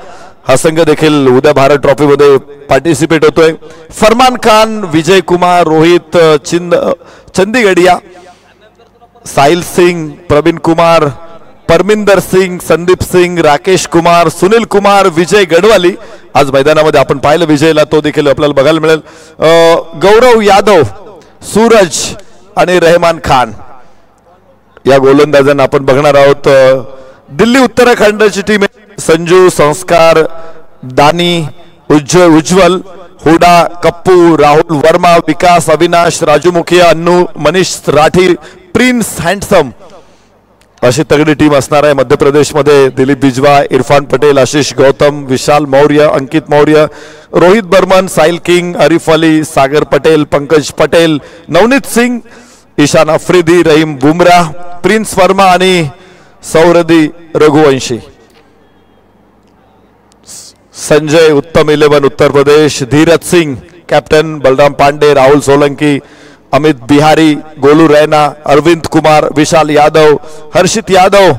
हा संघ देखील उद्या भारत ट्रॉफी मध्ये पार्टिसिपेट होतोय. फरमान खान, विजय कुमार, रोहित चंदीगडिया, साहिल सिंग, प्रवीण कुमार, परमिंदर सिंग, संदीप सिंग, राकेश कुमार, सुनील कुमार, विजय गडवाली आज मैदानामध्ये आपण पाहिलं विजयला, तो देखील आपल्याला बघायला मिळेल. गौरव यादव, सूरज आणि रहमान खान या गोलंदाजांना आपण बघणार आहोत. दिल्ली उत्तराखंडची टीम संजू, संस्कार, दानी, उज्ज्वल, हुडा, कप्पू, राहुल वर्मा, विकास, अविनाश, राजू मुखिया, अन्नू, मनीष राठी, प्रिन्स हँडसम अशी तगडी टीम असणार आहे. मध्य प्रदेशमध्ये दिलीप बिजवा, इरफान पटेल, आशिष गौतम, विशाल मौर्य, अंकित मौर्य, रोहित बर्मन, साहिल किंग, आरिफ अली, सागर पटेल, पंकज पटेल, नवनीत सिंग, ईशान अफरीदी, रहीम बुमराह, प्रिन्स वर्मा आणि सौरदी रघुवंशी. संजय उत्तम 11 उत्तर प्रदेश, धीरज सिंग कॅप्टन, बलराम पांडे, राहुल सोलंकी, अमित बिहारी, गोलू रैना, अरविंद कुमार, विशाल यादव, हर्षित यादव.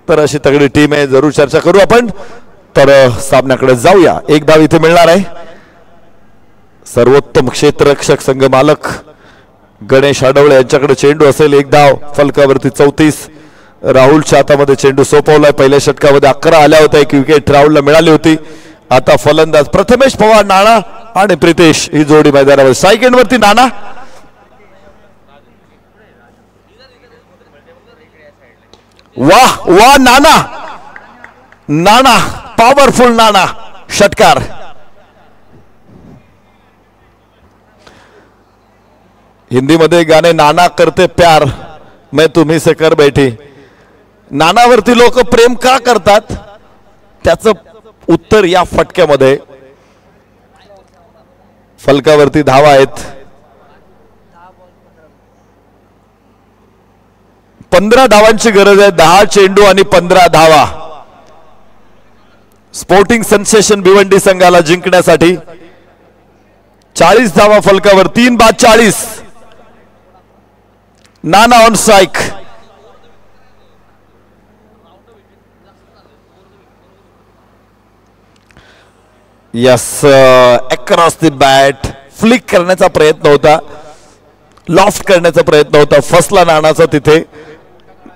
तर अशी तगडी टीम आहे. जरूर चर्चा करू आपण. तर सामन्याकडे जाऊया. 1 धाव इथे मिळणार आहे. सर्वोत्तम क्षेत्ररक्षक संघ मालक गणेश आडवळे यांच्याकडे चेंडू असेल. 1 धाव, फलकावरती 34. राहुलच्या हातामध्ये चेंडू सोपवलाय. पहिल्या षटकामध्ये 11 आल्या होत्या, 1 विकेट राहुलला मिळाली होती. आता फलंदाज प्रथमेश पवार, नाना आणि प्रितेश ही जोडी मैदानावर. स्ट्राईक एंडवरती नाना, वाह वाह, नाना नाना, पॉवरफुल नाना, षटकार. हिंदी मध्ये गाणे नाना करते प्यार, मैं तुम्ही से कर बैठी. नानावरती लोक प्रेम का करतात त्याचं उत्तर या फटक्यामध्ये. फलकावरती धावा आहेत. 15 धावांची गरज आहे. 10 चेंडू आणि 15 धावा स्पोर्टिंग सेन्सेशन भिवंडी संघाला जिंकण्यासाठी. 40 धावा फलकावर, 3 बाद 40. Nana on strike. Yes, across the bat flick करण्याचा प्रयत्न होता, लॉफ्ट करण्याचा प्रयत्न होता, फसला नानाचा तिथे.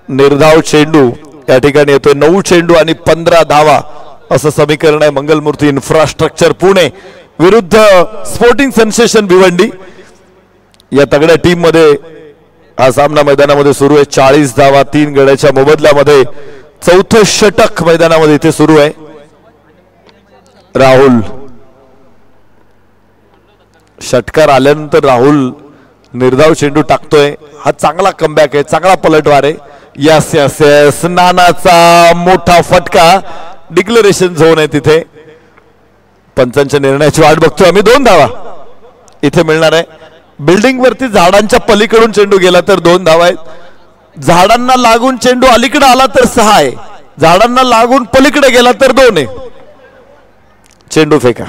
निर्धाव चेंडू या ठिकाणी येतोय. 9 चेंडू आणि 15 धावा असं समीकरण आहे. मंगलमूर्ती इन्फ्रास्ट्रक्चर पुणे विरुद्ध स्पोर्टिंग सेन्सेशन भिवंडी या तगड्या टीम मध्ये हा सामना मैदानामध्ये सुरू आहे. 40 धावा 3 गड्याच्या मोबदल्यामध्ये. 4थं षटक मैदानामध्ये इथे सुरू आहे. राहुल षटकार आल्यानंतर राहुल निर्धाव चेंडू टाकतोय. हा चांगला कमबॅक आहे, चांगला पलटवार आहे. यस यस यस, नानाचा मोठा फटका. डिक्लेरेशन झोन आहे तिथे. पंचांच्या निर्णयाची वाट बघतोय आम्ही. 2 धावा इथे मिळणार आहे. बिल्डिंग वरती झाडांच्या पलीकडून चेंडू गेला तर 2 धावा आहेत. झाडांना लागून चेंडू अलीकडे आला तर 6 आहे. झाडांना लागून पलीकडे गेला तर 2 आहे. चेंडू फेका.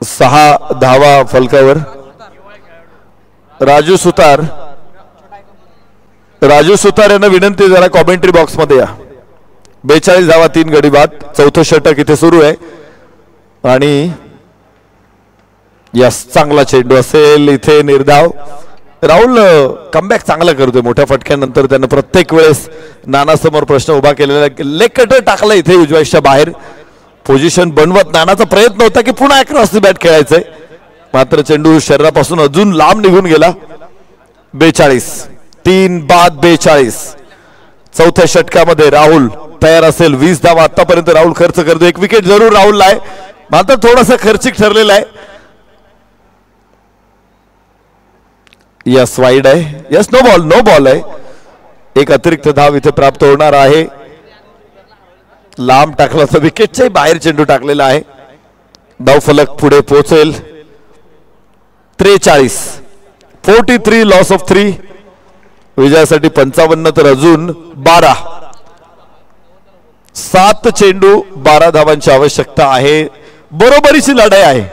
6 धावा फलकावर. राजू सुतार यांना विनंती, जरा कॉमेंट्री बॉक्स मध्ये या. 42 धावा 3 गडी बाद. 4थं षटक इथे सुरू आहे. आणि यस, चांगला चेंडू असेल इथे. निर्धाव. राहुल कमबॅक चांगला करतोय मोठ्या फटक्यानंतर. त्यानं प्रत्येक वेळेस नानासमोर प्रश्न उभा केलेला. लेग कटर टाकला इथे उजव्याच्या बाहेर. पोझिशन बनवत नानाचा प्रयत्न होता की पुन्हा क्रॉस बॅट खेळायचंय, मात्र चेंडू शरीरापासून अजून लांब निघून गेला. 42 3 बाद 42. चौथ्या षटकामध्ये राहुल तयार असेल. 20 धावा आतापर्यंत राहुल खर्च करतो. एक विकेट जरूर राहुलला आहे, मात्र थोडासा खर्चिक ठरलेला आहे. यस वाईड आहे. यस नो बॉल आहे. एक अतिरिक्त धाव इथे प्राप्त होणार आहे. लांब टाकला तर विकेटच्याही बाहेर चेंडू टाकलेला आहे. धावफलक पुढे पोहोचेल. 43 लॉस ऑफ 3. विजयासाठी 55 तर अजून 12. 7 चेंडू 12 धावांची आवश्यकता आहे. बरोबरीची लढाई आहे.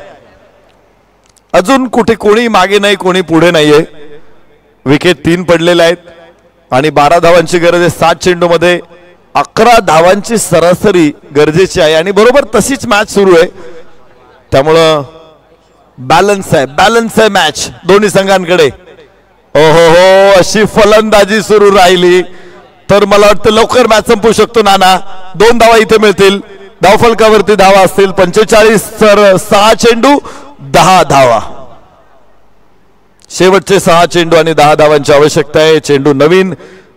अजून कुठे कोणी मागे नाही, कोणी पुढे नाहीये. विकेट 3 पडलेले आहेत आणि 12 धावांची गरज आहे. 7 चेंडू मध्ये 11 धावांची सरासरी गरजेची आहे आणि बरोबर तशीच मॅच सुरू आहे. त्यामुळं बॅलन्स आहे मॅच दोन्ही संघांकडे. हो अशी फलंदाजी सुरू राहिली तर मला वाटतं लवकर मॅच संपू शकतो नाना. 2 धावा इथे मिळतील. धावफलकावरती धावा असतील 45 तर 6 चेंडू 10 धावा. शेवटचे 6 चेंडू आणि 10 धावांची आवश्यकता आहे. चेंडू नवीन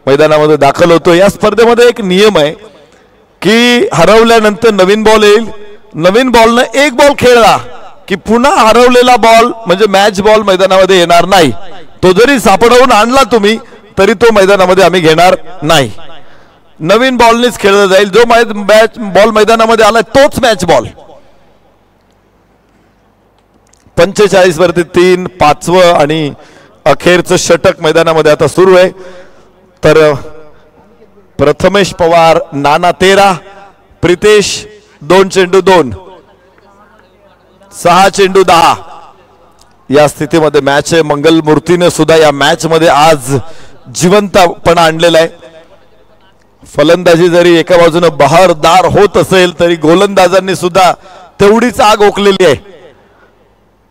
मैदानामध्ये दाखल होतो. या स्पर्धेमध्ये एक नियम आहे की हरवल्यानंतर नवीन बॉल येईल. नवीन बॉलनं एक बॉल खेळला की पुन्हा हरवलेला बॉल म्हणजे मॅच बॉल मैदानामध्ये येणार नाही. तो जरी सापडवून आणला तुम्ही तरी तो मैदानामध्ये आम्ही घेणार नाही. नवीन बॉलनेच खेळला जाईल. जो मॅच बॉल मैदानामध्ये आला तोच मॅच बॉल. 45 वरती 3. 5वं आणि अखेरचं षटक मैदानामध्ये आता सुरू आहे. तर प्रथमेश पवार नाना 13, प्रितेश 2 चेंडू 2, 6 चेंडू 10. या स्थितीमध्ये मॅच आहे. मंगल मूर्तीने सुद्धा या मॅच मध्ये आज जिवंतपणा आणलेला आहे. फलंदाजी जरी एका बाजूने बहारदार होत असेल तरी गोलंदाजांनी सुद्धा तेवढीच आग ओकलेली आहे.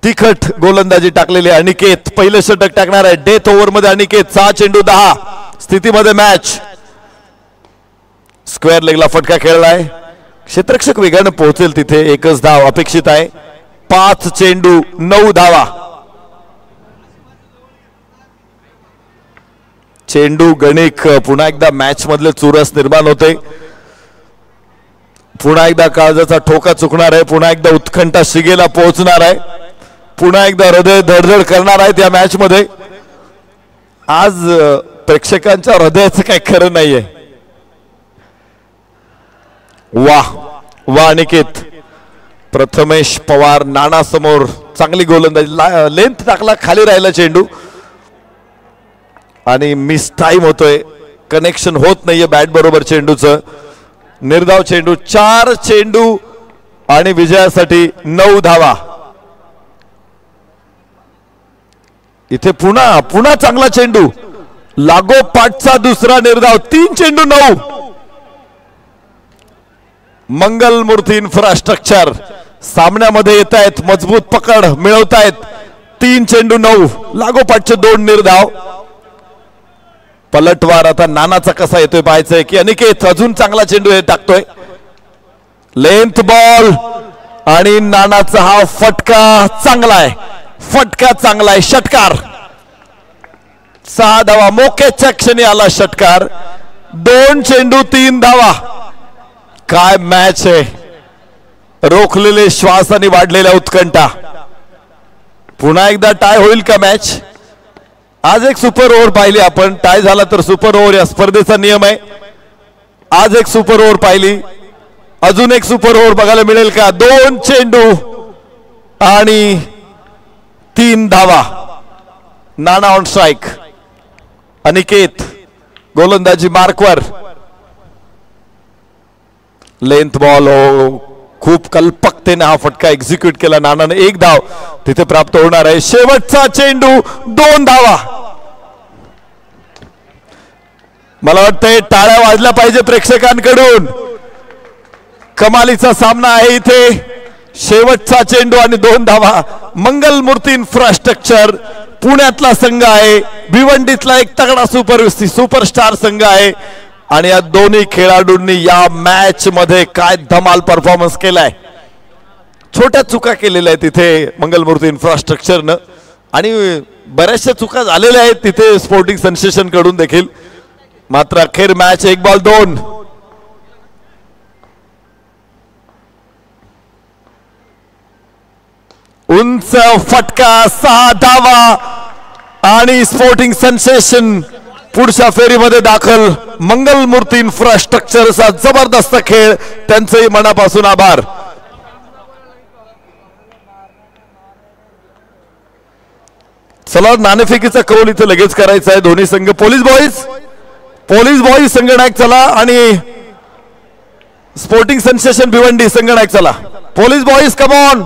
तिखट गोलंदाजी टाकलेली आहे. अनिकेत पहिलं षटक टाकणार आहे. डेथ ओव्हर मध्ये अनिकेत 6 चेंडू 10 स्थितीमध्ये मॅच. स्क्वेअर लेगला फटका खेळलाय. क्षेत्ररक्षक वेगाने पोहोचेल तिथे. एकच धाव अपेक्षित आहे. 5 चेंडू 9 धावा. चेंडू गणिक पुन्हा एकदा मॅच मधले चुरस निर्माण होते. पुन्हा एकदा काळजाचा ठोका चुकणार आहे. पुन्हा एकदा उत्कंठा शिगेला पोहोचणार आहे. पुन्हा एकदा हृदय धडधड करणार आहेत या मॅच मध्ये. आज प्रेक्षकांच्या हृदयाचं काही खरं नाहीये. वाह अनिकेत. प्रथमेश पवार नाना समोर चांगली गोलंदाजी. लेंथ टाकला, खाली राहिला चेंडू आणि मिस टाइम होतोय. कनेक्शन होत नाहीये बॅट बरोबर चेंडूचं. निर्धाव चेंडू. 4 चेंडू आणि विजयासाठी 9 धावा. इथे पुन्हा चांगला चेंडू. लागोपाठचा दुसरा निर्धाव. 3 चेंडू 9. मंगल मूर्ती इन्फ्रास्ट्रक्चर सामन्यामध्ये येत आहेत. मजबूत पकड मिळवतायत. 3 चेंडू 9. लागोपाठचे 2 निर्धाव. पलटवार आता नानाचा कसा येतोय पाहायचंय की अनिकेत अजून चांगला चेंडू हे टाकतोय. लेंथ बॉल आणि नानाचा हा फटका चांगला आहे. षटकार. 6 धावा. मोक्याच्या क्षणी आला षटकार. 2 चेंडू 3 धावा. काय मॅच आहे. रोखलेले श्वास आणि वाढलेल्या उत्कंठा. पुन्हा एकदा टाय होईल का मॅच. आज एक सुपर ओव्हर पाहिली आपण. टाय झाला तर सुपर ओव्हर या स्पर्धेचा नियम आहे. आज एक सुपर ओव्हर पाहिली. अजून एक सुपर ओव्हर बघायला मिळेल का. 2 चेंडू आणि 3 धावा. नाना ऑन स्ट्राइक. अनिकेत गोलंदाजी मार्कवर. Length ball. हो खूप कल्पकतेने हा फटका एक्झिक्यूट केला नानाने. 1 धाव तिथे प्राप्त होणार आहे. शेवटचा चेंडू 2 धावा. मला वाटतंय टाळ्या वाजल्या पाहिजे प्रेक्षकांकडून. कमालीचा सामना आहे इथे. शेवटचा चेंडू आणि 2 धावा. मंगल मूर्ती इन्फ्रास्ट्रक्चर पुण्यातला संघ आहे, भिवंडीतला एक तगडा सुपरस्टार संघ आहे आणि या दोन्ही खेळाडूंनी या मॅच मध्ये काय धमाल परफॉर्मन्स केलाय. छोट्या चुका केलेल्या आहेत तिथे मंगलमूर्ती इन्फ्रास्ट्रक्चरनं आणि बऱ्याचशा चुका झालेल्या आहेत तिथे स्पोर्टिंग सेन्सेशन कडून देखील. मात्र अखेर मॅच 1 बॉल 2. उंच फटका 6 धावा आणि स्पोर्टिंग सेन्सेशन पुढच्या फेरीमध्ये दाखल. मंगलमूर्ती इन्फ्रास्ट्रक्चरचा जबरदस्त खेळ, त्यांचेही मनापासून आभार. चला नाणेफेकीचा कौल इथे लगेच करायचा आहे. दोन्ही संघ पोलीस बॉईज संघनायक चला आणि स्पोर्टिंग सेन्सेशन भिवंडी संघनायक चला. पोलीस बॉईज कम ऑन,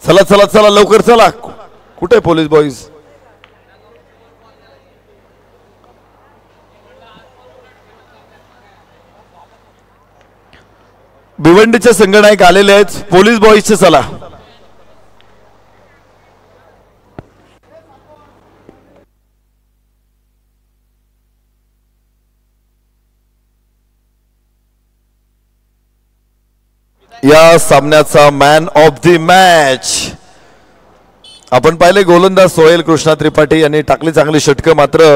चला चला चला लवकर चला. कुठे पोलीस बॉईज? भिवंडीचे संघनायक आलेले आहेत, पोलीस बॉईजचे चला. या सामन्याचा मॅन ऑफ द मॅच आपण पाहिले गोलंदाज सोहेल कृष्णा त्रिपाठी यांनी टाकली चांगली षटकं. मात्र